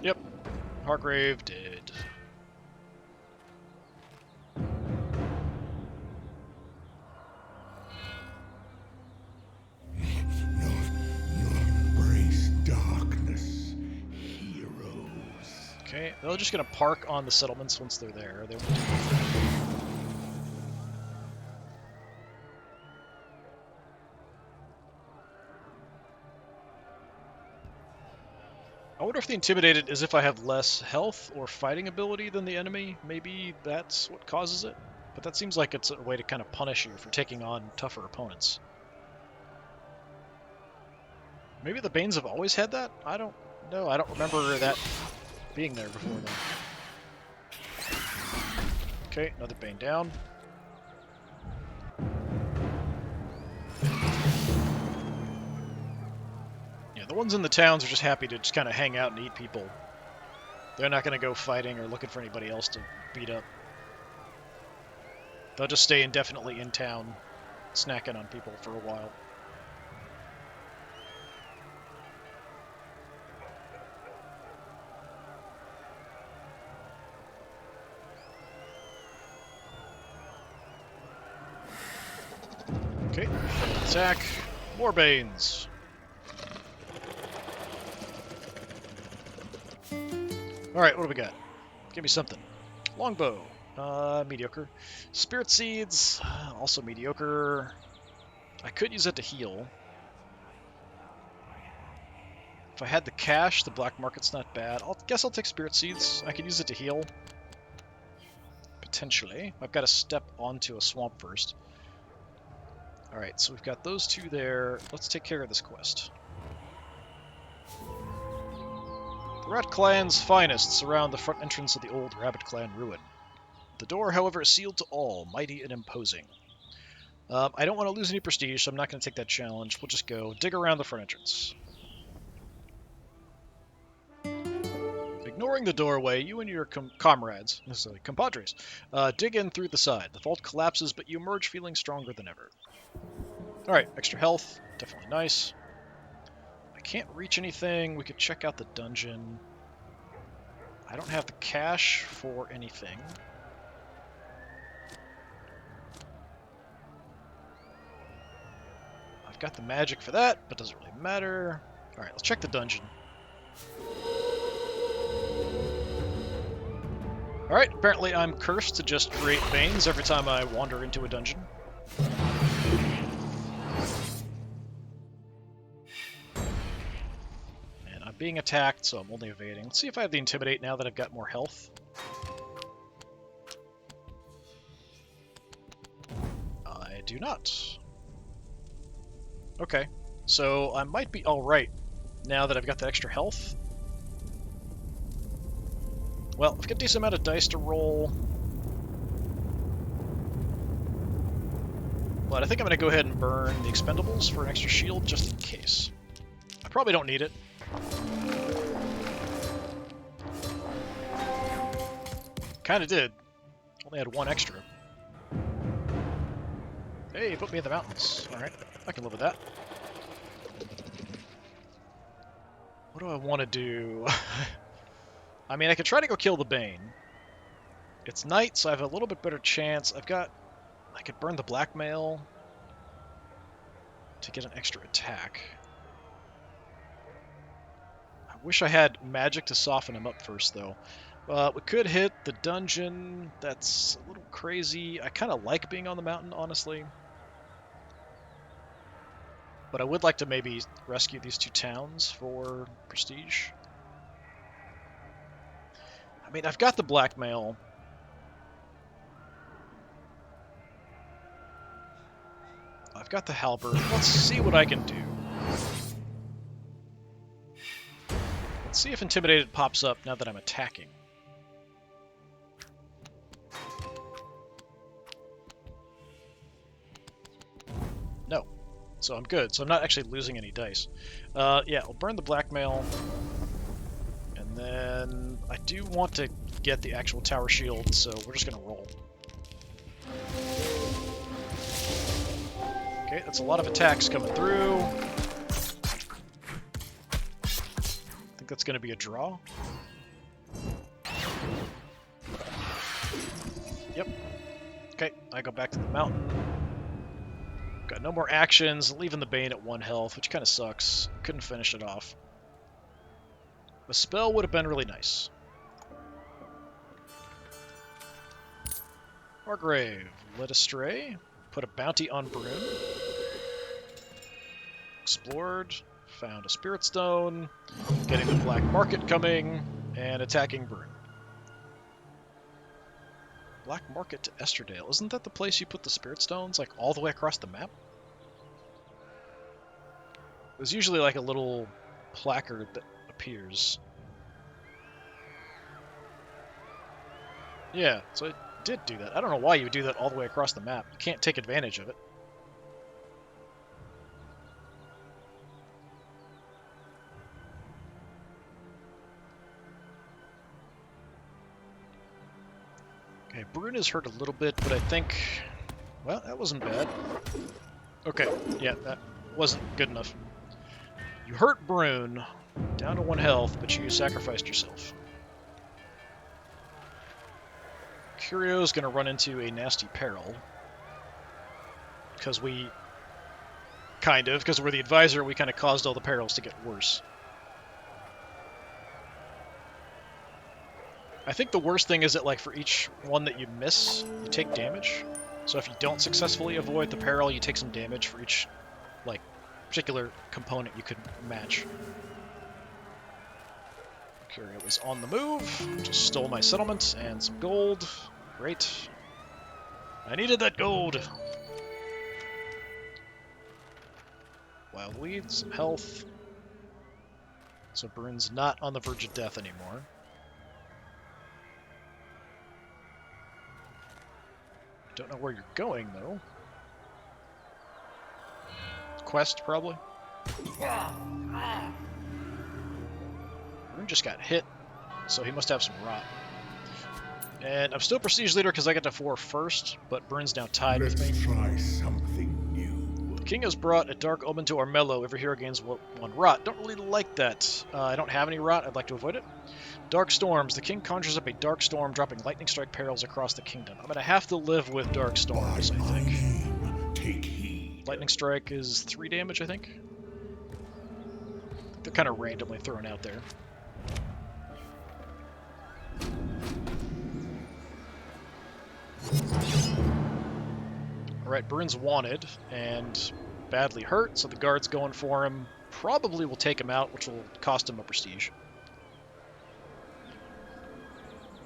Speaker 1: Yep. Hargrave did.
Speaker 2: Embrace darkness, heroes.
Speaker 1: Okay, they're just gonna park on the settlements once they're there. They won't do anything. if the Intimidated is if I have less health or fighting ability than the enemy. Maybe that's what causes it. But that seems like it's a way to kind of punish you for taking on tougher opponents. Maybe the Banes have always had that? I don't know. I don't remember that being there before, though. Okay, another Bane down. Yeah, the ones in the towns are just happy to just kind of hang out and eat people. They're not going to go fighting or looking for anybody else to beat up. They'll just stay indefinitely in town, snacking on people for a while. Okay, attack. More Banes. Alright, what do we got? Give me something. Longbow. Mediocre. Spirit Seeds. Also mediocre. I could use it to heal. If I had the cash, the black market's not bad. Guess I'll take Spirit Seeds. I could use it to heal. Potentially. I've got to step onto a swamp first. Alright, so we've got those two there. Let's take care of this quest. The Rat Clan's finest surround the front entrance of the old Rabbit Clan ruin. The door, however, is sealed to all, mighty and imposing. I don't want to lose any prestige, so I'm not going to take that challenge. We'll just go dig around the front entrance. Ignoring the doorway, you and your comrades, compadres, dig in through the side. The vault collapses, but you emerge feeling stronger than ever. Alright, extra health. Definitely nice. I can't reach anything. We could check out the dungeon. I don't have the cash for anything. I've got the magic for that, but doesn't really matter. Alright, let's check the dungeon. Alright, apparently I'm cursed to just create Banes every time I wander into a dungeon. And I'm being attacked, so I'm only evading. Let's see if I have the Intimidate now that I've got more health. I do not. Okay, so I might be alright now that I've got that extra health. Well, I've got a decent amount of dice to roll. But I think I'm going to go ahead and burn the expendables for an extra shield just in case. I probably don't need it. Kinda did. Only had one extra. Hey, put me in the mountains. Alright, I can live with that. What do I want to do? I mean, I could try to go kill the Bane. It's night, so I have a little bit better chance. I could burn the blackmail to get an extra attack. I wish I had magic to soften him up first, though. We could hit the dungeon. That's a little crazy. I kind of like being on the mountain, honestly. But I would like to maybe rescue these two towns for prestige. I mean, I've got the blackmail. I've got the halberd. Let's see what I can do. Let's see if Intimidated pops up now that I'm attacking. No. So I'm good. So I'm not actually losing any dice. Yeah, I'll burn the blackmail. And then I do want to get the actual tower shield, so we're just going to roll. Okay, that's a lot of attacks coming through. I think that's going to be a draw. Yep. Okay, I go back to the mountain. Got no more actions, leaving the Bane at 1 health, which kind of sucks. Couldn't finish it off. A spell would have been really nice. Margrave, led astray. Put a bounty on Brune. Explored. found a Spirit Stone, getting the Black Market coming, and attacking Brune. Black Market to Esterdale. Isn't that the place you put the Spirit Stones, like, all the way across the map? There's usually, like, a little placard that appears. Yeah, so it did do that. I don't know why you would do that all the way across the map. You can't take advantage of it. Okay, Brune is hurt a little bit, but I think... Well, that wasn't bad. Okay, yeah, that wasn't good enough. You hurt Brune, down to 1 health, but you sacrificed yourself. Curio's going to run into a nasty Peril. Because we're the advisor, we kind of caused all the perils to get worse. I think the worst thing is that, like, for each one that you miss, you take damage. So if you don't successfully avoid the peril, you take some damage for each, like, particular component you could match. Curio was on the move, just stole my settlement and some gold. Great. I needed that gold! Wild Weed, some health. So Brune's not on the verge of death anymore. Don't know where you're going, though. Quest, probably. Brune just got hit, so he must have some rot. And I'm still Prestige Leader because I get to 4 first, but Brune's now tied with me.
Speaker 2: Let's try something new.
Speaker 1: The king has brought a dark omen to Armello. Every hero gains 1 rot. Don't really like that. I don't have any rot. I'd like to avoid it. Dark Storms. The king conjures up a dark storm, dropping lightning strike perils across the kingdom. I'm going to have to live with Dark Storms, I think.
Speaker 2: Aim. Take heed.
Speaker 1: Lightning strike is 3 damage, I think. They're kind of randomly thrown out there. Alright, Brune's wanted and badly hurt, so the guard's going for him. Probably will take him out, which will cost him a prestige.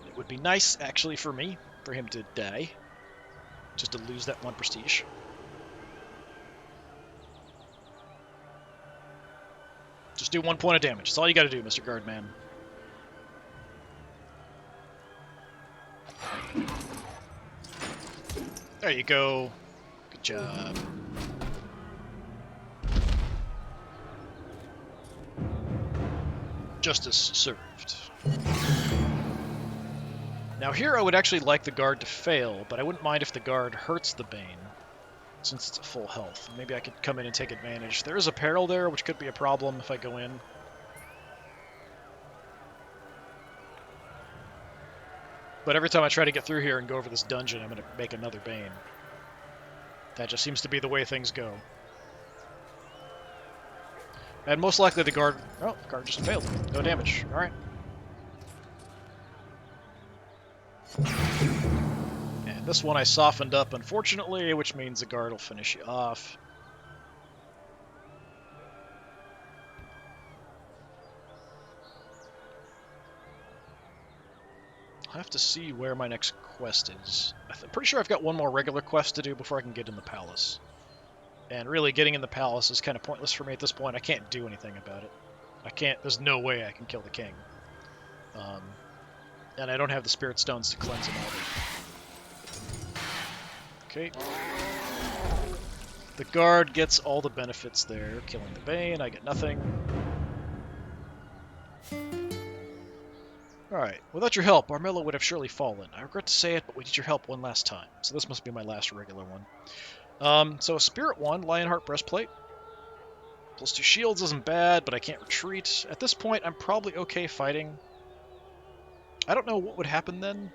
Speaker 1: It would be nice, actually, for me, for him to die. Just to lose that 1 prestige. Just do 1 point of damage. That's all you gotta do, Mr. Guardman. There you go. Good job. Justice served. Now here I would actually like the guard to fail, but I wouldn't mind if the guard hurts the Bane, since it's at full health. Maybe I could come in and take advantage. There is a Peril there, which could be a problem if I go in. But every time I try to get through here and go over this dungeon, I'm going to make another Bane. That just seems to be the way things go. And most likely the guard... Oh, the guard just failed. No damage. Alright. And this one I softened up, unfortunately, which means the guard will finish you off. I'll have to see where my next quest is. I'm pretty sure I've got 1 more regular quest to do before I can get in the palace. And really, getting in the palace is kind of pointless for me at this point. I can't do anything about it. I can't... There's no way I can kill the king. And I don't have the Spirit Stones to cleanse him either. Okay. The guard gets all the benefits there. Killing the Bane, I get nothing. Alright, without your help, Armello would have surely fallen. I regret to say it, but we need your help 1 last time. So this must be my last regular one. So a Spirit 1, Lionheart Breastplate. +2 shields isn't bad, but I can't retreat. At this point, I'm probably okay fighting. I don't know what would happen then,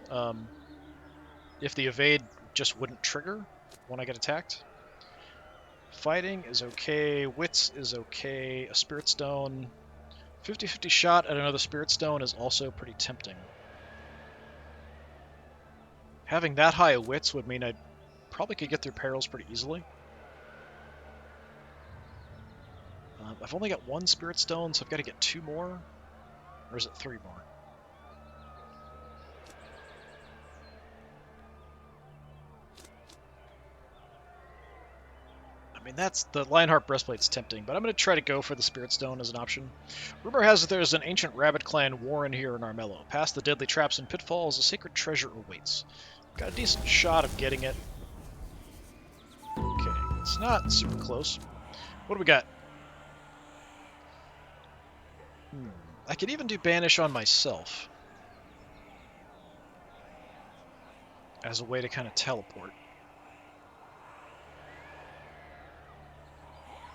Speaker 1: if the evade just wouldn't trigger when I get attacked. Fighting is okay, wits is okay, a Spirit Stone... 50-50 shot at another Spirit Stone is also pretty tempting. Having that high of wits would mean I probably could get through perils pretty easily. I've only got 1 Spirit Stone, so I've got to get 2 more? Or is it 3 more? I mean, that's the Lionheart Breastplate's tempting, but I'm going to try to go for the Spirit Stone as an option. Rumor has it there's an ancient rabbit clan warren here in Armello. Past the deadly traps and pitfalls, a sacred treasure awaits. Got a decent shot of getting it. Okay, it's not super close. What do we got? I could even do Banish on myself as a way to kind of teleport.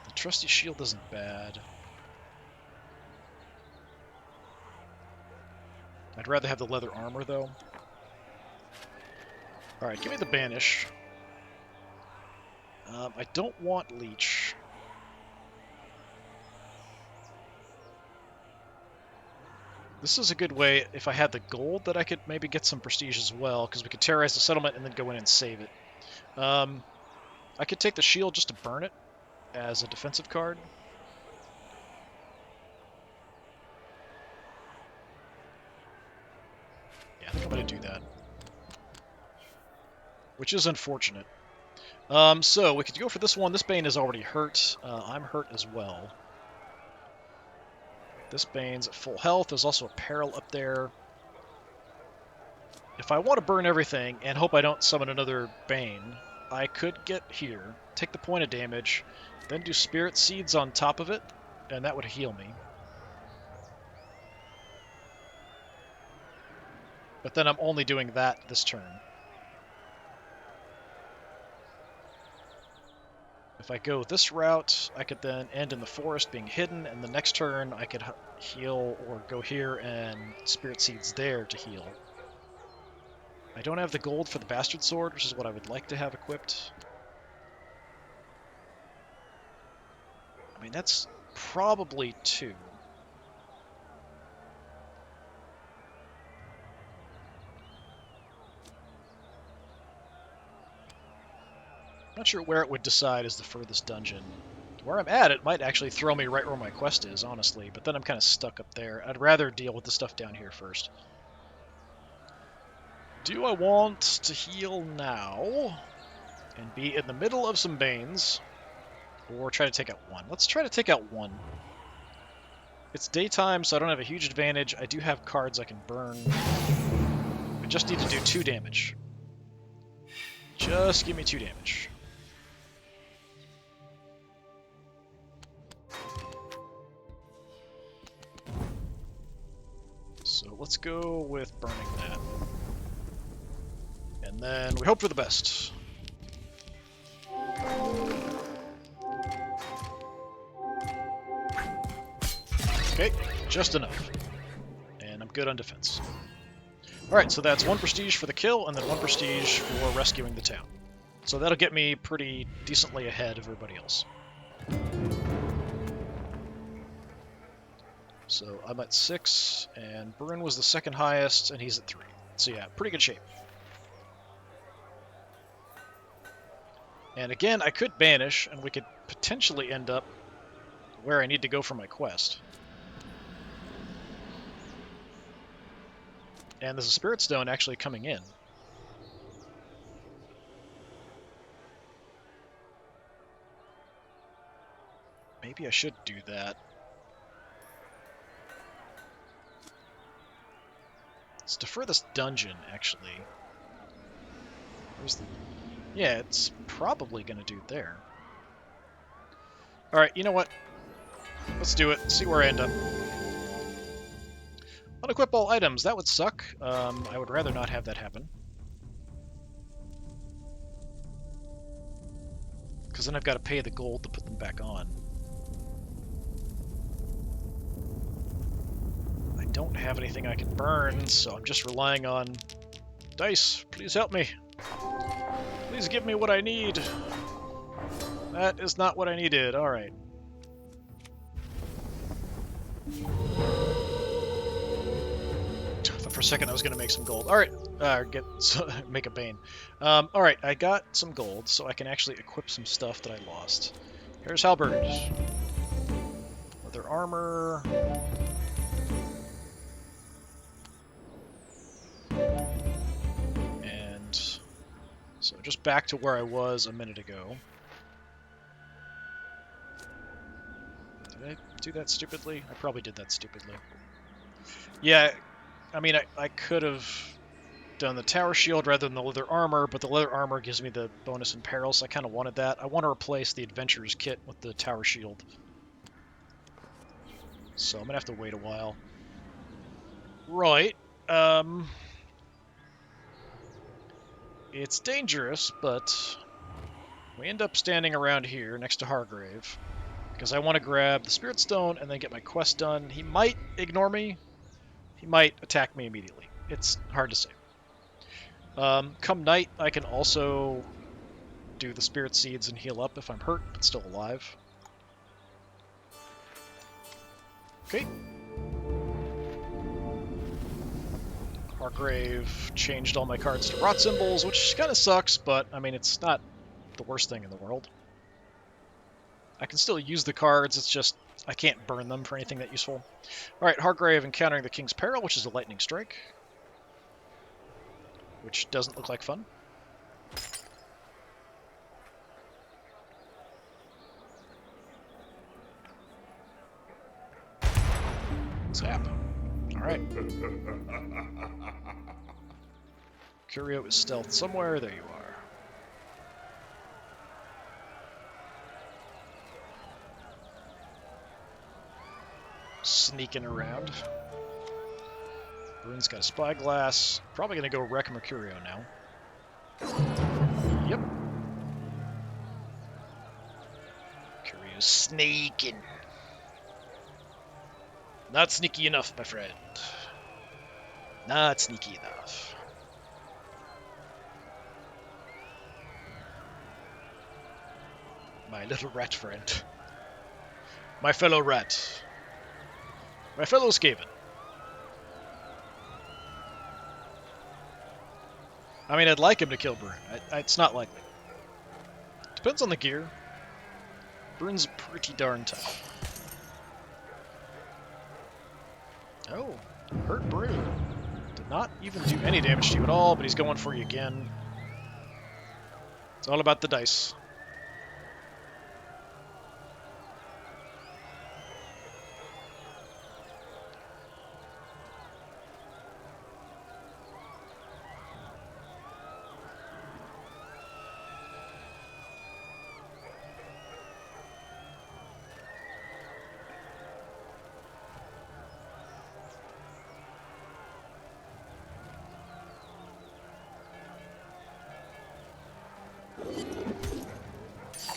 Speaker 1: The Trusty Shield isn't bad. I'd rather have the leather armor, though. Alright, give me the Banish. I don't want Leech. This is a good way, if I had the gold, that I could maybe get some prestige as well, because we could terrorize the settlement and then go in and save it. I could take the shield just to burn it as a defensive card. Yeah, I think I'm going to do that. Which is unfortunate. So we could go for this one. This Bane is already hurt. I'm hurt as well. This Bane's at full health. There's also a Peril up there. If I want to burn everything and hope I don't summon another Bane, I could get here, take the point of damage, then do Spirit Seeds on top of it, and that would heal me. But then I'm only doing that this turn. If I go this route, I could then end in the forest being hidden, and the next turn I could heal or go here and Spirit Seeds there to heal. I don't have the gold for the Bastard Sword, which is what I would like to have equipped. I mean, that's probably 2. Not sure where it would decide is the furthest dungeon. Where I'm at, it might actually throw me right where my quest is, honestly, but then I'm kind of stuck up there. I'd rather deal with the stuff down here first. Do I want to heal now and be in the middle of some Banes, or try to take out 1? Let's try to take out 1. It's daytime, so I don't have a huge advantage. I do have cards I can burn. I just need to do 2 damage. Just give me 2 damage. So let's go with burning that. And then we hope for the best. Okay, just enough. And I'm good on defense. Alright, so that's 1 prestige for the kill, and then 1 prestige for rescuing the town. So that'll get me pretty decently ahead of everybody else. So I'm at 6, and Bryn was the second highest, and he's at 3. So yeah, pretty good shape. And again, I could banish, and we could potentially end up where I need to go for my quest. And there's a Spirit Stone actually coming in. Maybe I should do that. Let's defer this dungeon, actually. Where's the... Yeah, it's probably going to do it there. Alright, you know what? Let's do it. See where I end up. Unequip all items. That would suck. I would rather not have that happen. Because then I've got to pay the gold to put them back on. I don't have anything I can burn, so I'm just relying on... Dice, please help me. Please give me what I need. That is not what I needed. Alright. For a second I was going to make some gold. Alright, make a Bane. Alright, I got some gold, so I can actually equip some stuff that I lost. Here's Halberd. leather armor. And so just back to where I was a minute ago. Did I do that stupidly? I probably did that stupidly. Yeah, I mean, I could have done the tower shield rather than the leather armor, but the leather armor gives me the bonus in Peril, so I kind of wanted that. I want to replace the adventurer's kit with the tower shield. So I'm going to have to wait a while. Right. It's dangerous, but we end up standing around here next to Hargrave because I want to grab the Spirit Stone and then get my quest done. He might ignore me. He might attack me immediately. It's hard to say. Come night, I can also do the Spirit Seeds and heal up if I'm hurt but still alive. Okay. Hargrave changed all my cards to rot symbols, which kind of sucks, but I mean, it's not the worst thing in the world. I can still use the cards, it's just I can't burn them for anything that useful. Alright, Hargrave encountering the King's Peril, which is a lightning strike. Which doesn't look like fun. Zap. Alright. Curio is stealthed somewhere. There you are. Sneaking around. Bruin's got a spyglass. Probably going to go wreck Mercurio now. Yep. Curio's sneaking. Not sneaky enough, my friend. Not sneaky enough. My little rat friend. My fellow rat. My fellow Skaven. I mean, I'd like him to kill Bruin. It's not likely. Depends on the gear. Bruin's pretty darn tough. Oh, hurt Bruin. Did not even do any damage to you at all, but he's going for you again. It's all about the dice.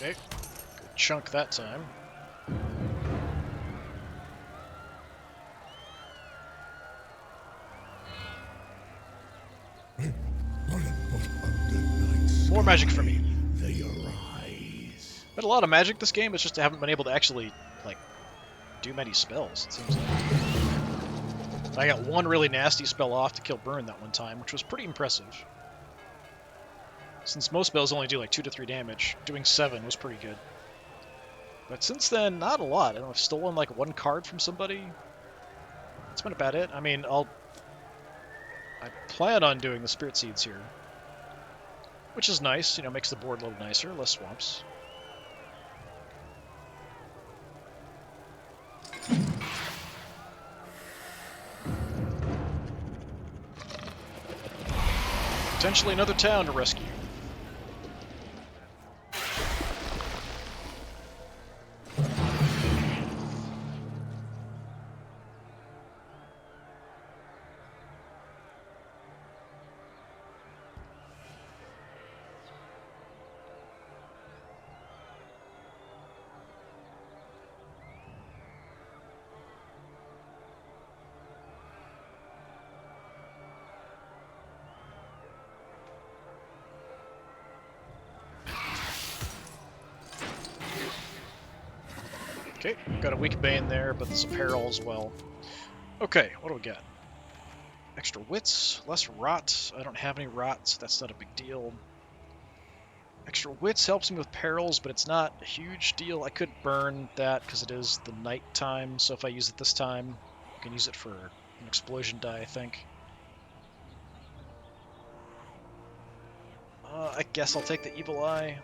Speaker 1: Okay, good chunk that time. More magic for me.
Speaker 2: They arise.
Speaker 1: But a lot of magic this game, it's just I haven't been able to actually, like, do many spells, it seems like. I got one really nasty spell off to kill Burn that one time, which was pretty impressive. Since most spells only do like 2 to 3 damage, doing 7 was pretty good. But since then, not a lot. I don't know, I've stolen like 1 card from somebody. That's been about it. I mean, I plan on doing the Spirit Seeds here. Which is nice, you know, makes the board a little nicer, less swamps. Potentially another town to rescue. Okay, got a weak Bane there, but there's a Peril as well. Okay, what do we got? Extra wits, less rot. I don't have any rot, so that's not a big deal. Extra wits helps me with perils, but it's not a huge deal. I could burn that because it is the night time, so if I use it this time, I can use it for an explosion die, I think. I guess I'll take the Evil Eye.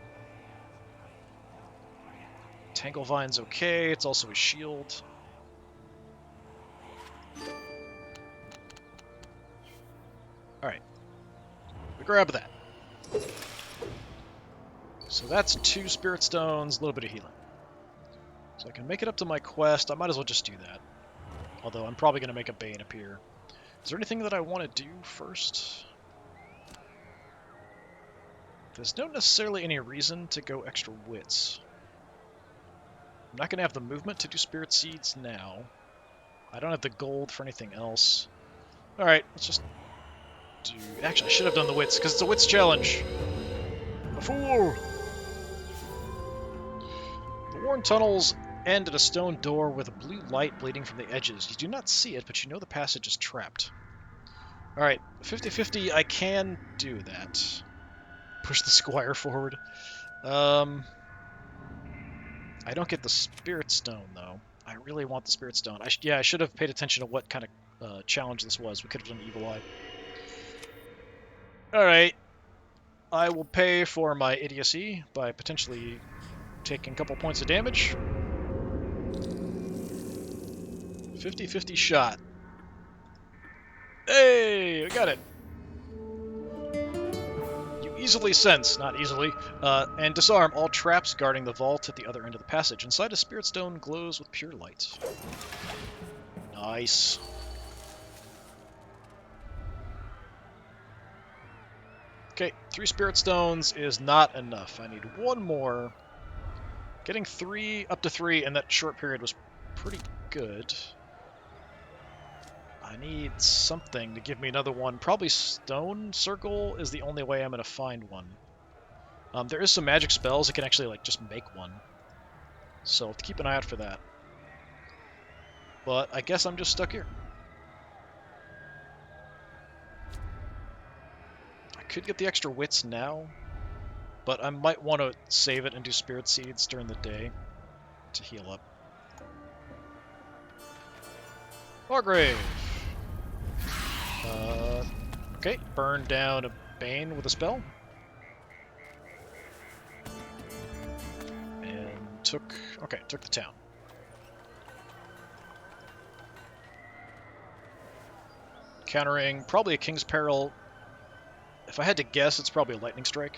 Speaker 1: Tanglevine's okay, it's also a shield. Alright. We grab that. So that's 2 Spirit Stones, a little bit of healing. So I can make it up to my quest. I might as well just do that. Although I'm probably going to make a Bane appear. Is there anything that I want to do first? There's no necessarily any reason to go extra wits. I'm not going to have the movement to do Spirit Seeds now. I don't have the gold for anything else. Alright, let's just do... Actually, I should have done the wits, because it's a wits challenge. A fool! The worn tunnels end at a stone door with a blue light bleeding from the edges. You do not see it, but you know the passage is trapped. Alright, 50-50, I can do that. Push the squire forward. I don't get the Spirit Stone, though. I really want the Spirit Stone. I should have paid attention to what kind of challenge this was. We could have done Evil Eye. Alright. I will pay for my idiocy by potentially taking a couple points of damage. 50-50 shot. Hey, I got it. You easily sense, not easily, and disarm all traps guarding the vault at the other end of the passage. Inside, a Spirit Stone glows with pure light. Nice. Okay, 3 Spirit Stones is not enough. I need 1 more. Getting 3 up to 3 in that short period was pretty good. I need something to give me another one. Probably Stone Circle is the only way I'm going to find one. There is some magic spells that can actually like just make one. So keep an eye out for that. But I guess I'm just stuck here. I could get the extra wits now, but I might want to save it and do Spirit Seeds during the day to heal up. Wargrave! Okay, burn down a Bane with a spell. And took the town. Countering probably a King's Peril. If I had to guess, it's probably a Lightning Strike.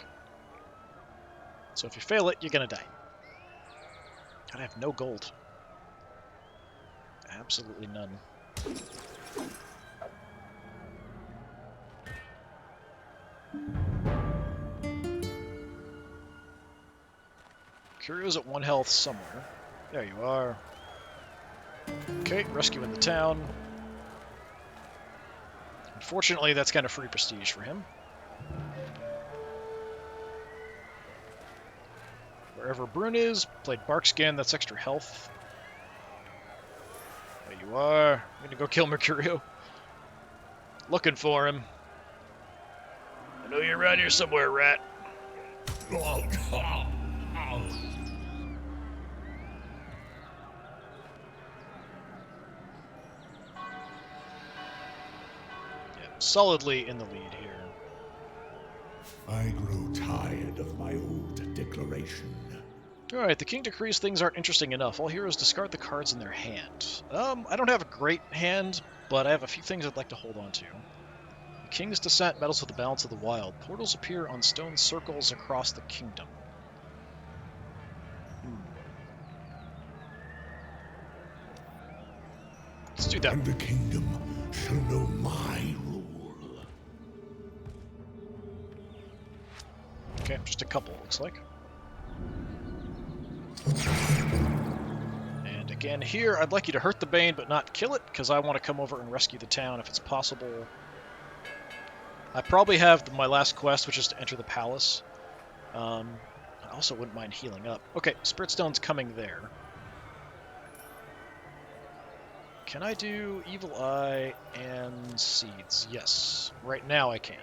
Speaker 1: So if you fail it, you're gonna die. And I have no gold. Absolutely none. Curio's at 1 health somewhere. There you are. Okay, rescuing the town. Unfortunately, that's kind of free prestige for him. Wherever Brune is, played Barkskin, that's extra health. There you are. I'm gonna go kill Mercurio. Looking for him. I know you're around here somewhere, rat. Yeah, solidly in the lead here.
Speaker 2: I grow tired of my old declaration.
Speaker 1: Alright, the king decrees things aren't interesting enough. All heroes discard the cards in their hand. I don't have a great hand, but I have a few things I'd like to hold on to. The King's Descent meddles with the balance of the wild. Portals appear on stone circles across the kingdom. Let's do that.
Speaker 2: And the kingdom shall know my rule.
Speaker 1: Okay, just a couple, it looks like. And again, here, I'd like you to hurt the Bane, but not kill it, because I want to come over and rescue the town if it's possible. I probably have my last quest, which is to enter the palace. I also wouldn't mind healing up. Okay, Spirit Stone's coming there. Can I do Evil Eye and Seeds? Yes. Right now I can.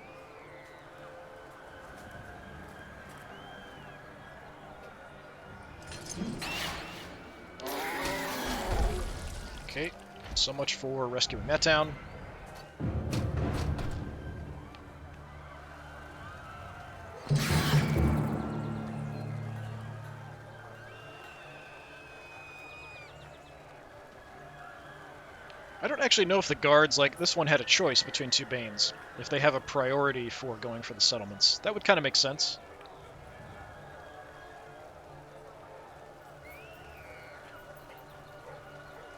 Speaker 1: Okay, so much for rescuing that town. I don't actually know if the guards, like this one, had a choice between two Banes. If they have a priority for going for the settlements. That would kind of make sense.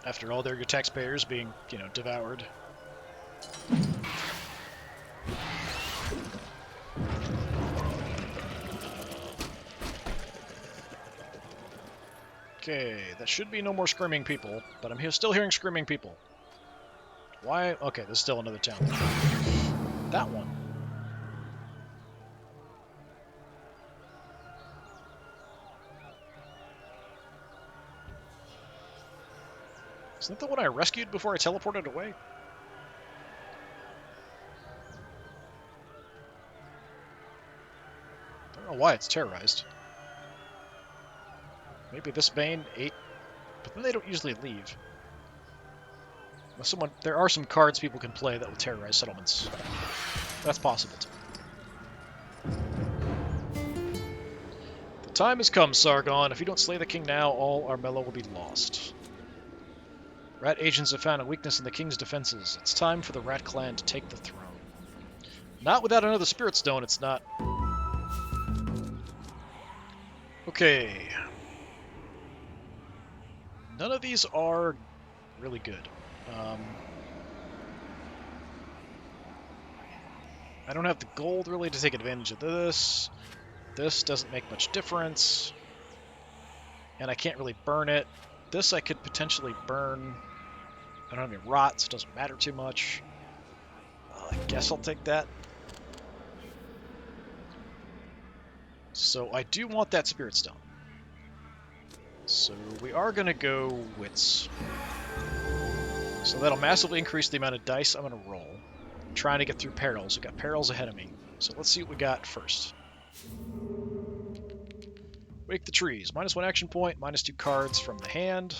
Speaker 1: After all, they're your taxpayers being, you know, devoured. Okay, that should be no more screaming people, but I'm still hearing screaming people. Why? Okay, there's still another town. That one. Isn't that the one I rescued before I teleported away? I don't know why it's terrorized. Maybe this Bane ate, but then they don't usually leave. There are some cards people can play that will terrorize settlements. That's possible too. The time has come, Sargon. If you don't slay the king now, all Armello will be lost. Rat agents have found a weakness in the king's defenses. It's time for the Rat clan to take the throne. Not without another spirit stone, it's not. Okay. None of these are really good. I don't have the gold really to take advantage of this. This doesn't make much difference. And I can't really burn it. This I could potentially burn. I don't have any rot, so it doesn't matter too much. I guess I'll take that. So I do want that spirit stone. So we are going to go wits. So that'll massively increase the amount of dice I'm going to roll. I'm trying to get through perils. We've got perils ahead of me. So let's see what we got first. Wake the trees. -1 action point, -2 cards from the hand.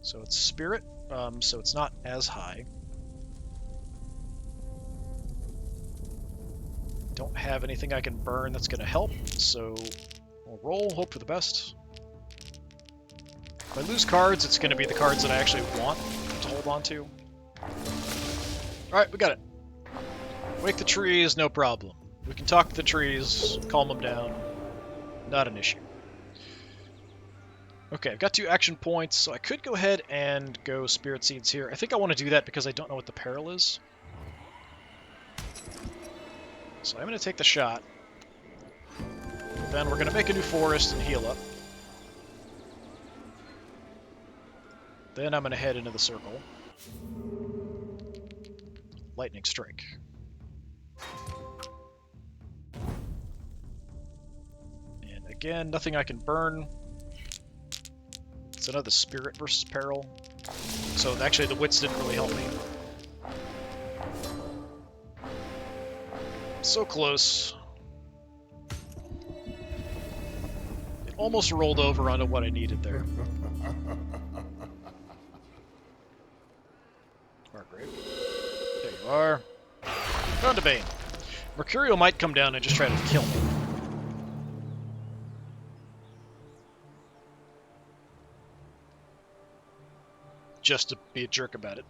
Speaker 1: So it's spirit, so it's not as high. Don't have anything I can burn that's going to help, so we'll roll, hope for the best. If I lose cards, it's going to be the cards that I actually want to hold on to. Alright, we got it. Wake the trees, no problem. We can talk to the trees, calm them down. Not an issue. Okay, I've got 2 action points, so I could go ahead and go Spirit Seeds here. I think I want to do that because I don't know what the Peril is. So I'm going to take the shot. Then we're going to make a new forest and heal up. Then I'm going to head into the circle. Lightning Strike. And again, nothing I can burn. It's another Spirit versus Peril. So actually the wits didn't really help me. So close. It almost rolled over onto what I needed there. Margrave. There you are. Found a Bane. Mercurial might come down and just try to kill me. Just to be a jerk about it.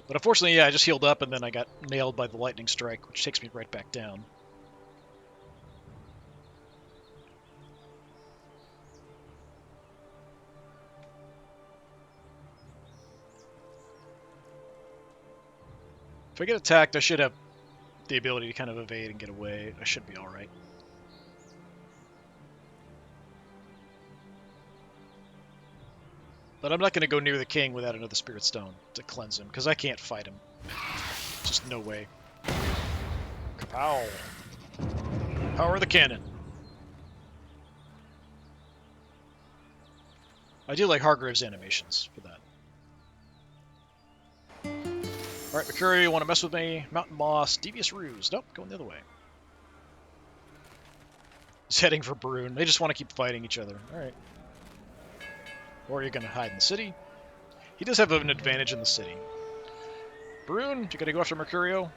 Speaker 1: But unfortunately, yeah, I just healed up and then I got nailed by the lightning strike, which takes me right back down. If I get attacked, I should have the ability to kind of evade and get away. I should be alright. But I'm not going to go near the king without another spirit stone to cleanse him, because I can't fight him. Just no way. Kapow! Power the cannon. I do like Hargrave's animations for that. Alright, Mercury, you want to mess with me? Mountain Moss, Devious Ruse. Nope, going the other way. He's heading for Brune. They just want to keep fighting each other. Alright. Or you're going to hide in the city. He does have an advantage in the city. Brune, you got to go after Mercurio.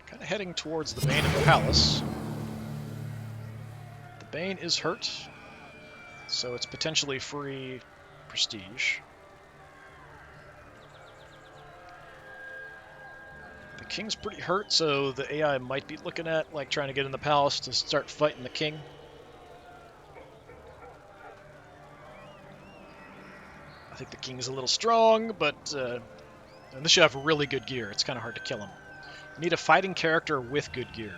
Speaker 1: Kind of heading towards the Bane in the palace. The Bane is hurt, so it's potentially free prestige. The King's pretty hurt, so the AI might be looking at like trying to get in the palace to start fighting the King. I think the King's a little strong, but and this should have really good gear. It's kind of hard to kill him. You need a fighting character with good gear.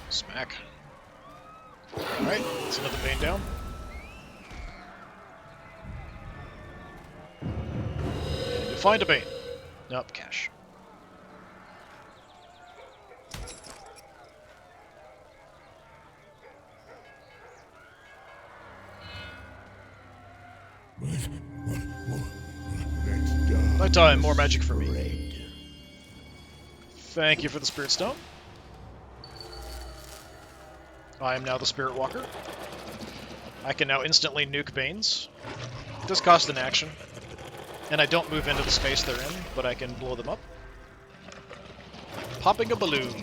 Speaker 1: Smack. Alright, that's another Bane down. And you find a Bane. Nope, cash. Nighttime, more magic for me. Thank you for the Spirit Stone. I am now the Spirit Walker. I can now instantly nuke Banes. It does cost an action. And I don't move into the space they're in, but I can blow them up. Popping a balloon.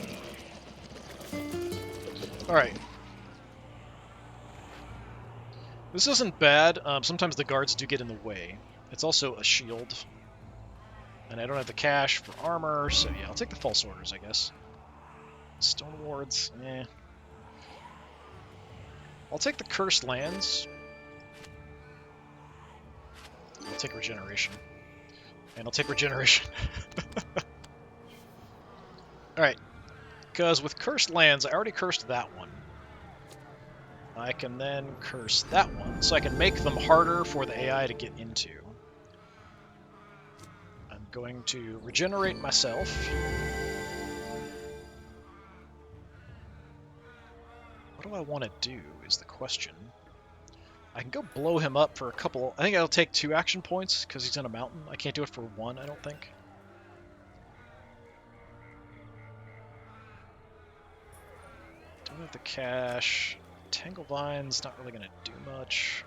Speaker 1: Alright. This isn't bad. Sometimes the guards do get in the way. It's also a shield. And I don't have the cash for armor, so yeah, I'll take the false orders, I guess. Stone wards, eh. I'll take the cursed lands. I'll take regeneration. And I'll take regeneration. Alright. Because with cursed lands, I already cursed that one. I can then curse that one, so I can make them harder for the AI to get into. I'm going to regenerate myself. What do I want to do is the question. I can go blow him up for a couple... I think I'll take 2 action points, because he's in a mountain. I can't do it for 1, I don't think. Don't have the cash. Tangle Vine's not really going to do much.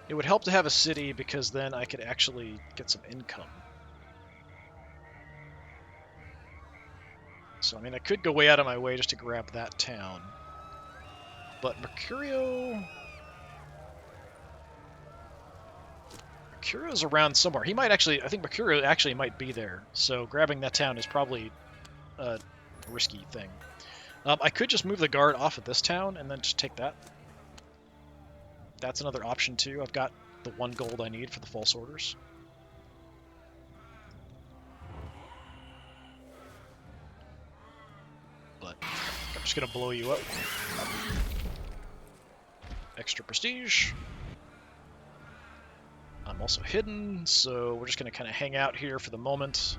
Speaker 1: It would help to have a city, because then I could actually get some income. So, I mean, I could go way out of my way just to grab that town. But Mercurio's around somewhere. He might actually... I think Mercurio actually might be there. So grabbing that town is probably a risky thing. I could just move the guard off of this town and then just take that. That's another option too. I've got the 1 gold I need for the false orders. But I'm just going to blow you up. Extra prestige. I'm also hidden, so we're just going to kind of hang out here for the moment.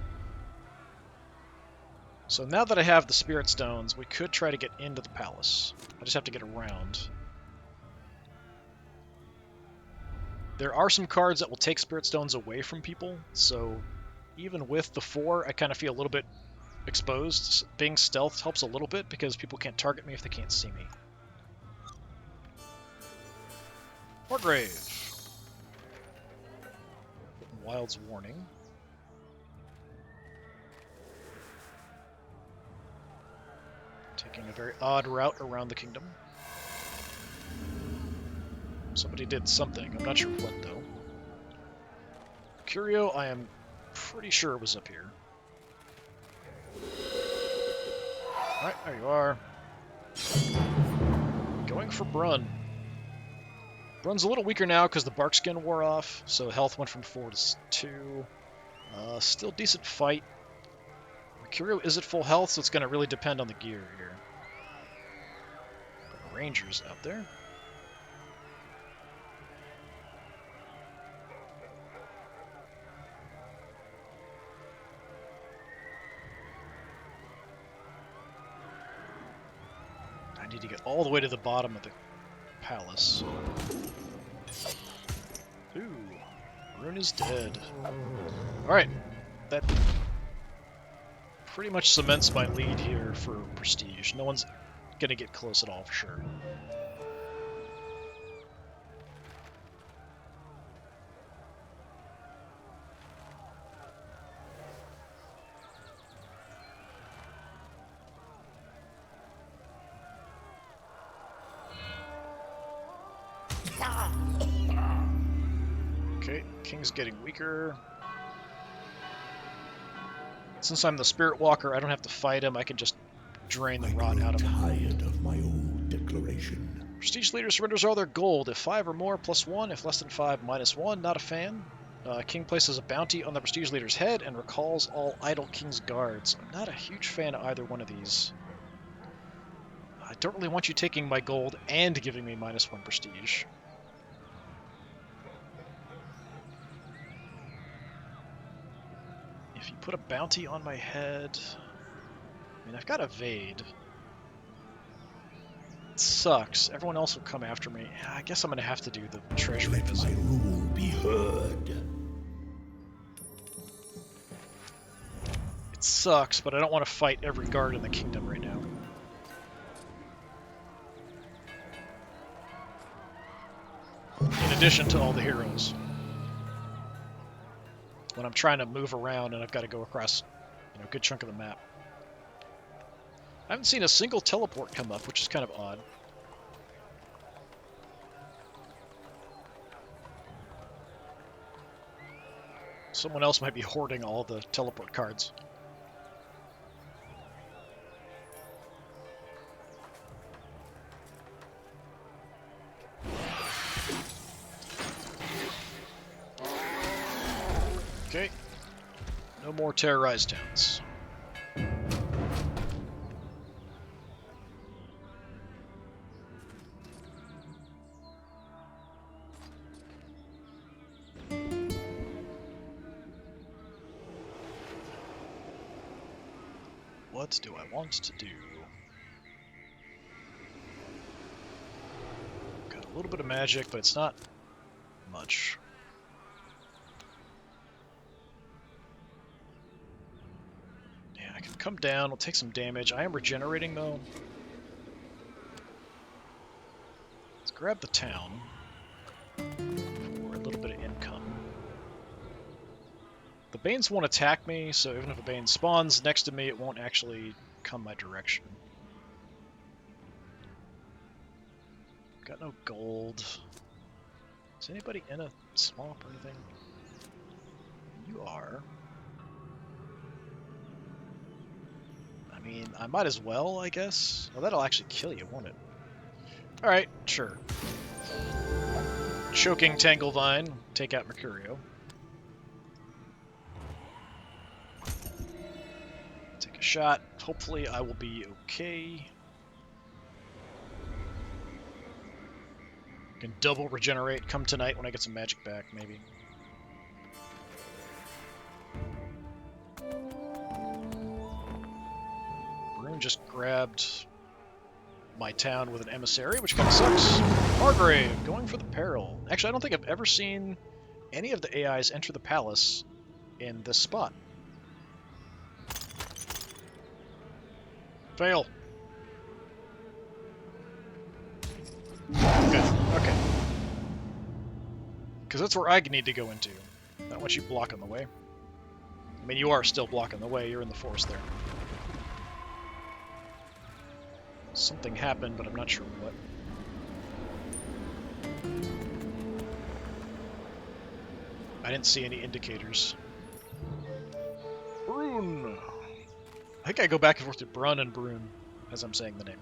Speaker 1: So now that I have the Spirit Stones, we could try to get into the palace. I just have to get around. There are some cards that will take Spirit Stones away from people, so even with the 4, I kind of feel a little bit exposed. Being stealth helps a little bit because people can't target me if they can't see me. Wargrave. Wild's Warning. Taking a very odd route around the kingdom. Somebody did something. I'm not sure what, though. Curio, I am pretty sure was up here. Alright, there you are. Going for Brun. Brun's a little weaker now because the bark skin wore off, so health went from 4 to 2. Still decent fight. Mercurio is at full health, so it's going to really depend on the gear here. Rangers out there. I need to get all the way to the bottom of the palace. Ooh, Rune is dead. Alright, that pretty much cements my lead here for prestige. No one's gonna get close at all for sure. Okay, King's getting weaker. Since I'm the Spirit Walker, I don't have to fight him. I can just drain the rot out of him.
Speaker 2: Tired of my old declaration.
Speaker 1: Prestige leader surrenders all their gold. If 5 or more, +1. If less than 5, -1. Not a fan. King places a bounty on the prestige leader's head and recalls all idle King's guards. I'm not a huge fan of either one of these. I don't really want you taking my gold and giving me -1 prestige. If you put a bounty on my head... I mean, I've got evade. It sucks. Everyone else will come after me. I guess I'm going to have to do the treasury
Speaker 2: Let
Speaker 1: visit.
Speaker 2: my rule be heard.
Speaker 1: It sucks, but I don't want to fight every guard in the kingdom right now. In addition to all the heroes. When I'm trying to move around and I've got to go across, a good chunk of the map. I haven't seen a single teleport come up, which is kind of odd. Someone else might be hoarding all the teleport cards. Okay. No more terrorized towns. What do I want to do? Got a little bit of magic, but it's not much. Yeah, I can come down, we'll take some damage. I am regenerating though. Let's grab the town for a little bit of income. The Banes won't attack me, so even if a Bane spawns next to me, it won't actually come my direction. Got no gold. Is anybody in a swamp or anything? You are. I mean, I might as well, I guess. Well, that'll actually kill you, won't it? Alright, sure. Choking Tanglevine, take out Mercurio. Take a shot. Hopefully I will be okay. Can double regenerate come tonight when I get some magic back, maybe. Brune just grabbed my town with an emissary, which kind of sucks. Margrave, going for the Peril. Actually, I don't think I've ever seen any of the AIs enter the palace in this spot. Fail. Good. Okay. Because that's where I need to go into. I don't want you blocking the way. I mean, you are still blocking the way. You're in the forest there. Something happened, but I'm not sure what. I didn't see any indicators. Brune! I think I go back and forth to Brun and Brune as I'm saying the name.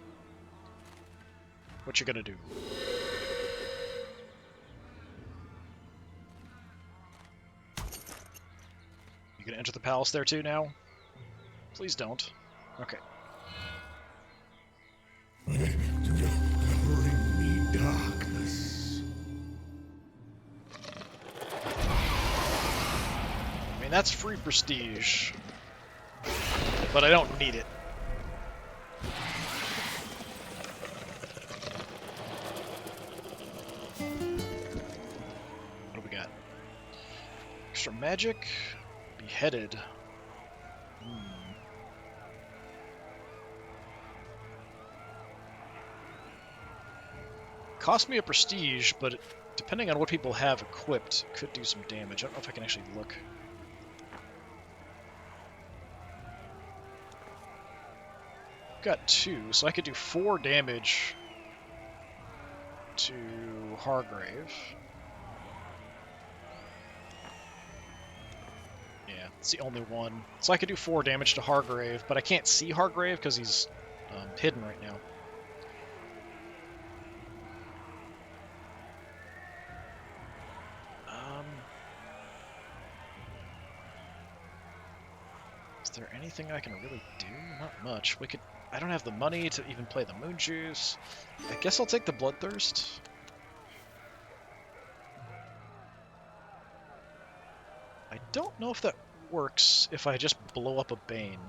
Speaker 1: What you gonna do? You gonna enter the palace there too now? Please don't. Okay.
Speaker 2: Bring me darkness.
Speaker 1: I mean, that's free prestige. But I don't need it. What do we got? Extra magic. Beheaded. cost me a prestige, but depending on what people have equipped, it could do some damage. I don't know if I can actually look. I've got 2, so I could do 4 damage to Hargrave. Yeah, it's the only one. So I could do 4 damage to Hargrave, but I can't see Hargrave because he's hidden right now. Is there anything I can really do? Not much. We could. I don't have the money to even play the Moon Juice. I guess I'll take the Bloodthirst. I don't know if that works if I just blow up a Bane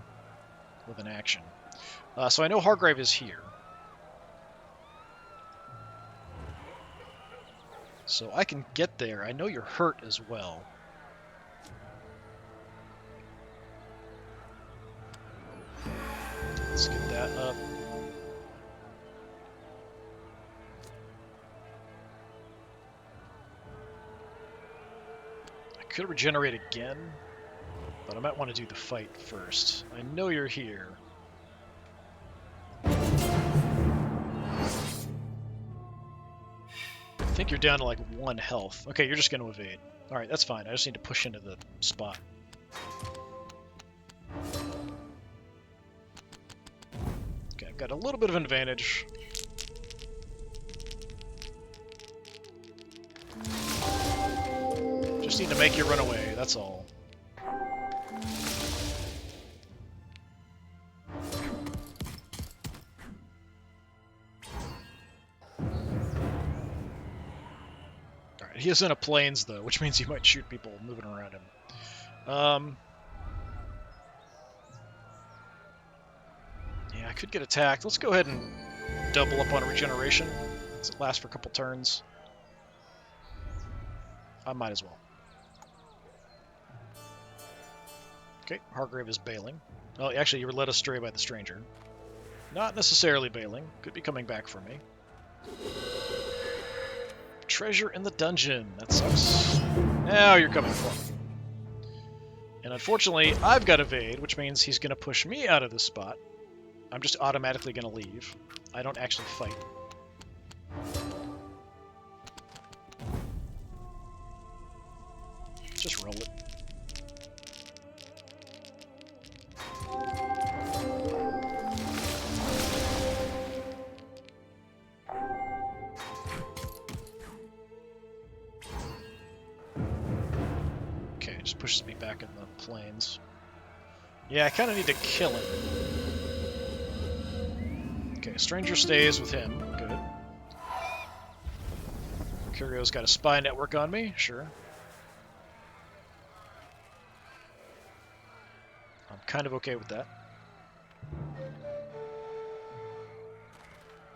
Speaker 1: with an action. So I know Hargrave is here. So I can get there. I know you're hurt as well. Let's get that up. I could regenerate again, but I might want to do the fight first. I know you're here. I think you're down to like 1 health. Okay, you're just going to evade. Alright, that's fine. I just need to push into the spot. Okay, I've got a little bit of an advantage. Just need to make you run away, that's all. He is in a plains, though, which means he might shoot people moving around him. Yeah, I could get attacked. Let's go ahead and double up on regeneration. Does it last for a couple turns? I might as well. Okay, Hargrave is bailing. Oh, actually, you were led astray by the stranger. Not necessarily bailing. Could be coming back for me. Treasure in the dungeon. That sucks. Now you're coming for me. And unfortunately, I've got evade, which means he's going to push me out of this spot. I'm just automatically going to leave. I don't actually fight. Just roll it. Just pushes me back in the plains. Yeah, I kind of need to kill him. Okay, stranger stays with him. Good. Mercurio's got a spy network on me. Sure. I'm kind of okay with that.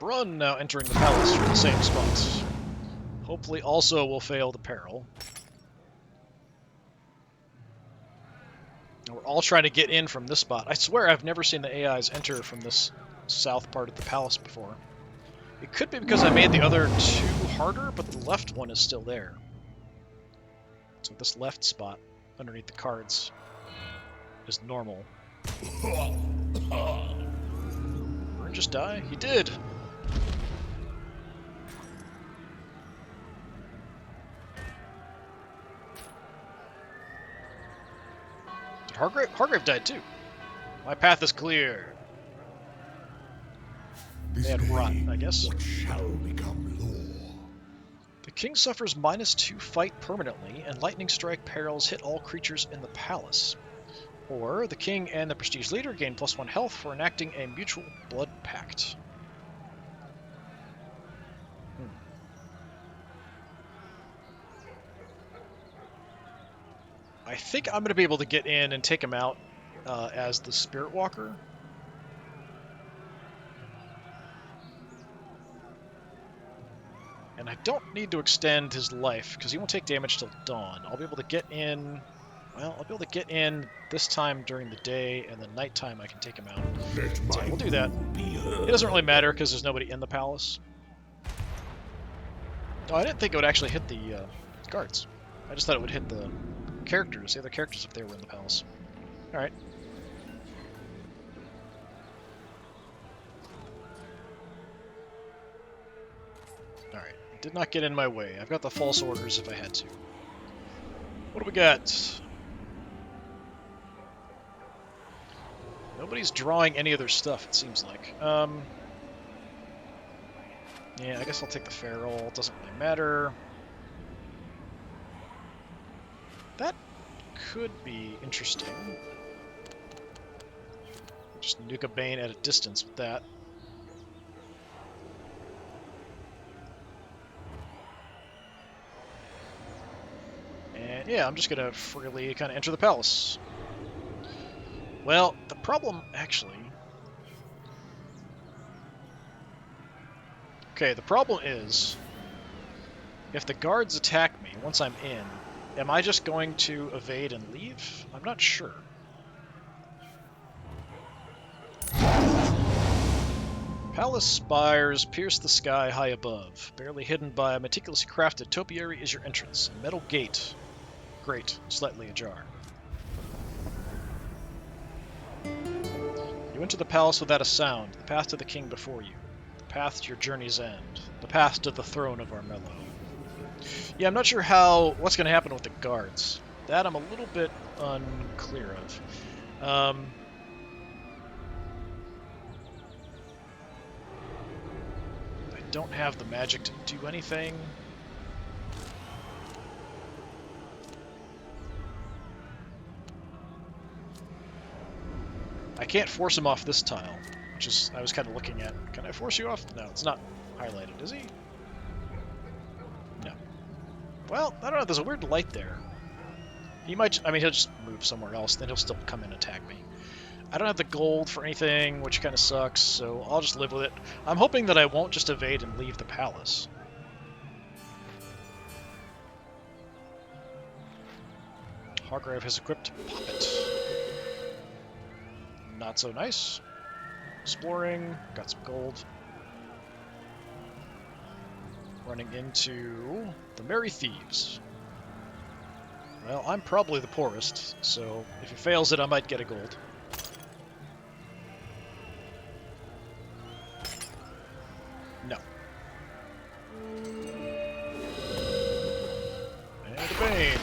Speaker 1: Brun now entering the palace from the same spots. Hopefully also will fail the Peril. We're all trying to get in from this spot. I swear I've never seen the AIs enter from this south part of the palace before. It could be because I made the other 2 harder, but the left one is still there. So this left spot, underneath the cards, is normal. Burn just die? He did! Hargrave died too. My path is clear. They had rot, I guess.
Speaker 2: What shall become law?
Speaker 1: The king suffers -2 fight permanently, and lightning strike perils hit all creatures in the palace. Or the king and the prestige leader gain +1 health for enacting a mutual blood pact. I think I'm going to be able to get in and take him out as the Spirit Walker. And I don't need to extend his life, because he won't take damage till dawn. I'll be able to get in... Well, I'll be able to get in this time during the day, and then nighttime I can take him out. So we'll do that. It doesn't really matter, because there's nobody in the palace. Oh, I didn't think it would actually hit the guards. I just thought it would hit the characters, the other characters, if they were in the palace. Alright. Alright. Did not get in my way. I've got the false orders if I had to. What do we got? Nobody's drawing any of their stuff, it seems like. Yeah, I guess I'll take the Peril. It doesn't really matter. That could be interesting. Just nuke a Bane at a distance with that. And yeah, I'm just going to freely kind of enter the palace. Well, the problem, actually... Okay, the problem is, if the guards attack me once I'm in, am I just going to evade and leave? I'm not sure. Palace spires pierce the sky high above. Barely hidden by a meticulously crafted topiary is your entrance. A metal gate. Great, slightly ajar. You enter the palace without a sound, the path to the king before you. The path to your journey's end. The path to the throne of Armello. Yeah, I'm not sure what's going to happen with the guards. That I'm a little bit unclear of. I don't have the magic to do anything. I can't force him off this tile, which is I was kind of looking at. Can I force you off? No, it's not highlighted, is he? No. Well, I don't know. There's a weird light there. He might. I mean, he'll just move somewhere else. Then he'll still come and attack me. I don't have the gold for anything, which kind of sucks. So I'll just live with it. I'm hoping that I won't just evade and leave the palace. Hargrave has equipped Puppet. Not so nice. Exploring, got some gold. Running into the Merry Thieves. Well, I'm probably the poorest, so if he fails it, I might get a gold. No. And a Bane.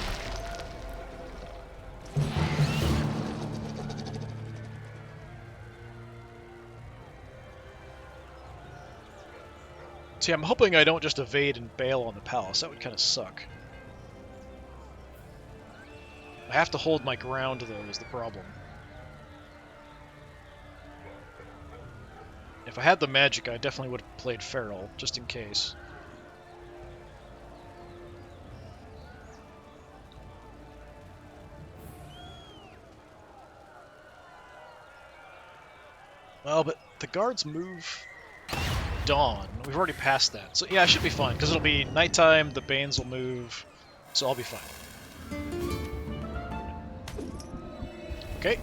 Speaker 1: See, I'm hoping I don't just evade and bail on the palace. That would kind of suck. I have to hold my ground, though, is the problem. If I had the magic, I definitely would have played Peril, just in case. Well, but the guards move dawn. We've already passed that. So yeah, I should be fine, because it'll be nighttime, the Banes will move, so I'll be fine. Okay,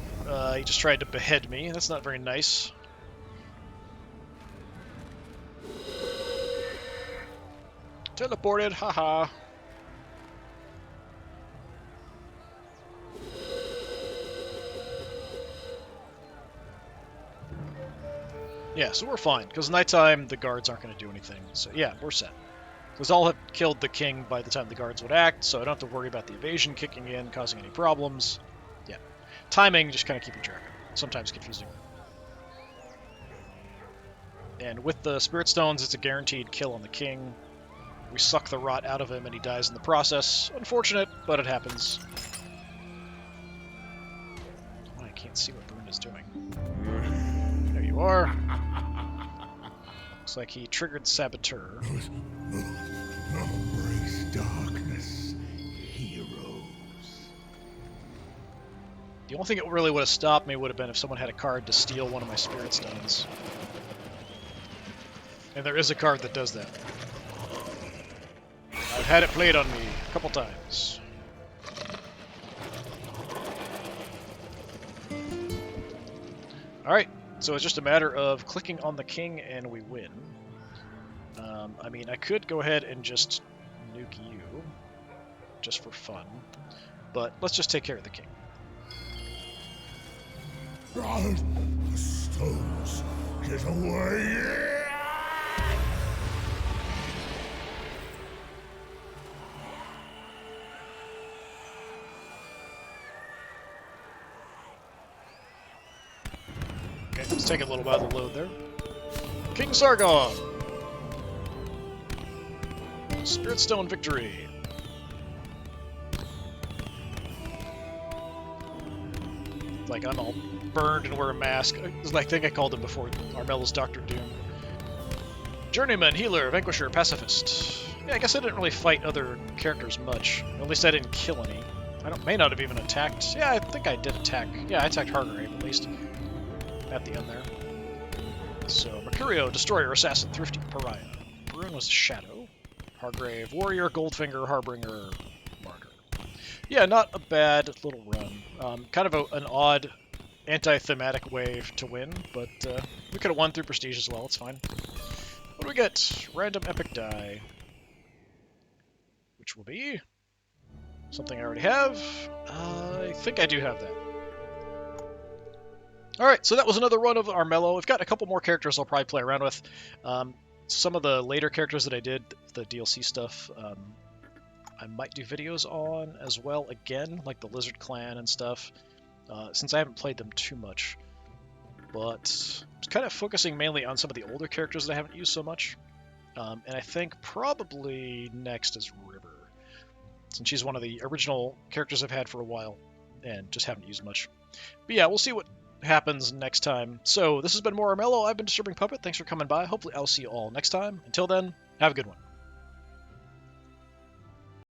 Speaker 1: he just tried to behead me. That's not very nice. Teleported, haha. Yeah, so we're fine, because nighttime the guards aren't going to do anything. So yeah, we're set. Because I'll have killed the king by the time the guards would act, so I don't have to worry about the evasion kicking in, causing any problems. Yeah. Timing, just kind of keeping track of it. Sometimes confusing. And with the Spirit Stones, it's a guaranteed kill on the king. We suck the rot out of him and he dies in the process. Unfortunate, but it happens. Oh, I can't see what Boone is doing. There you are. Looks like he triggered Saboteur.
Speaker 2: Embrace darkness, heroes.
Speaker 1: The only thing that really would have stopped me would have been if someone had a card to steal one of my Spirit Stones. And there is a card that does that. I've had it played on me a couple times. Alright, so it's just a matter of clicking on the king and we win. I mean, I could go ahead and just nuke you, just for fun. But let's just take care of the king.
Speaker 2: The stones, get away!
Speaker 1: Okay, let's take a little while to load there. King Sargon! Spirit Stone victory! Like, I'm all burned and wear a mask. I think I called him before. Armello's Dr. Doom. Journeyman, healer, vanquisher, pacifist. Yeah, I guess I didn't really fight other characters much. At least I didn't kill any. May not have even attacked. Yeah, I think I did attack. Yeah, I attacked Hargrave, at least. At the end there. So, Mercurio, destroyer, assassin, thrifty, pariah. Peril was shadow. Hargrave, warrior, Goldfinger, harbinger, martyr. Yeah, not a bad little run. Kind of an odd anti-thematic way to win, but we could have won through prestige as well. It's fine. What do we get? Random epic die. Which will be something I already have. I think I do have that. Alright, so that was another run of Armello. I've got a couple more characters I'll probably play around with. Some of the later characters that I did, the DLC stuff, I might do videos on as well again, like the Lizard Clan and stuff, since I haven't played them too much. But I'm kind of focusing mainly on some of the older characters that I haven't used so much. And I think probably next is River, since she's one of the original characters I've had for a while and just haven't used much. But yeah, we'll see what happens next time. So this has been more Armello. I've been Disturbing Puppet. Thanks for coming by. Hopefully I'll see you all next time. Until then, have a good one.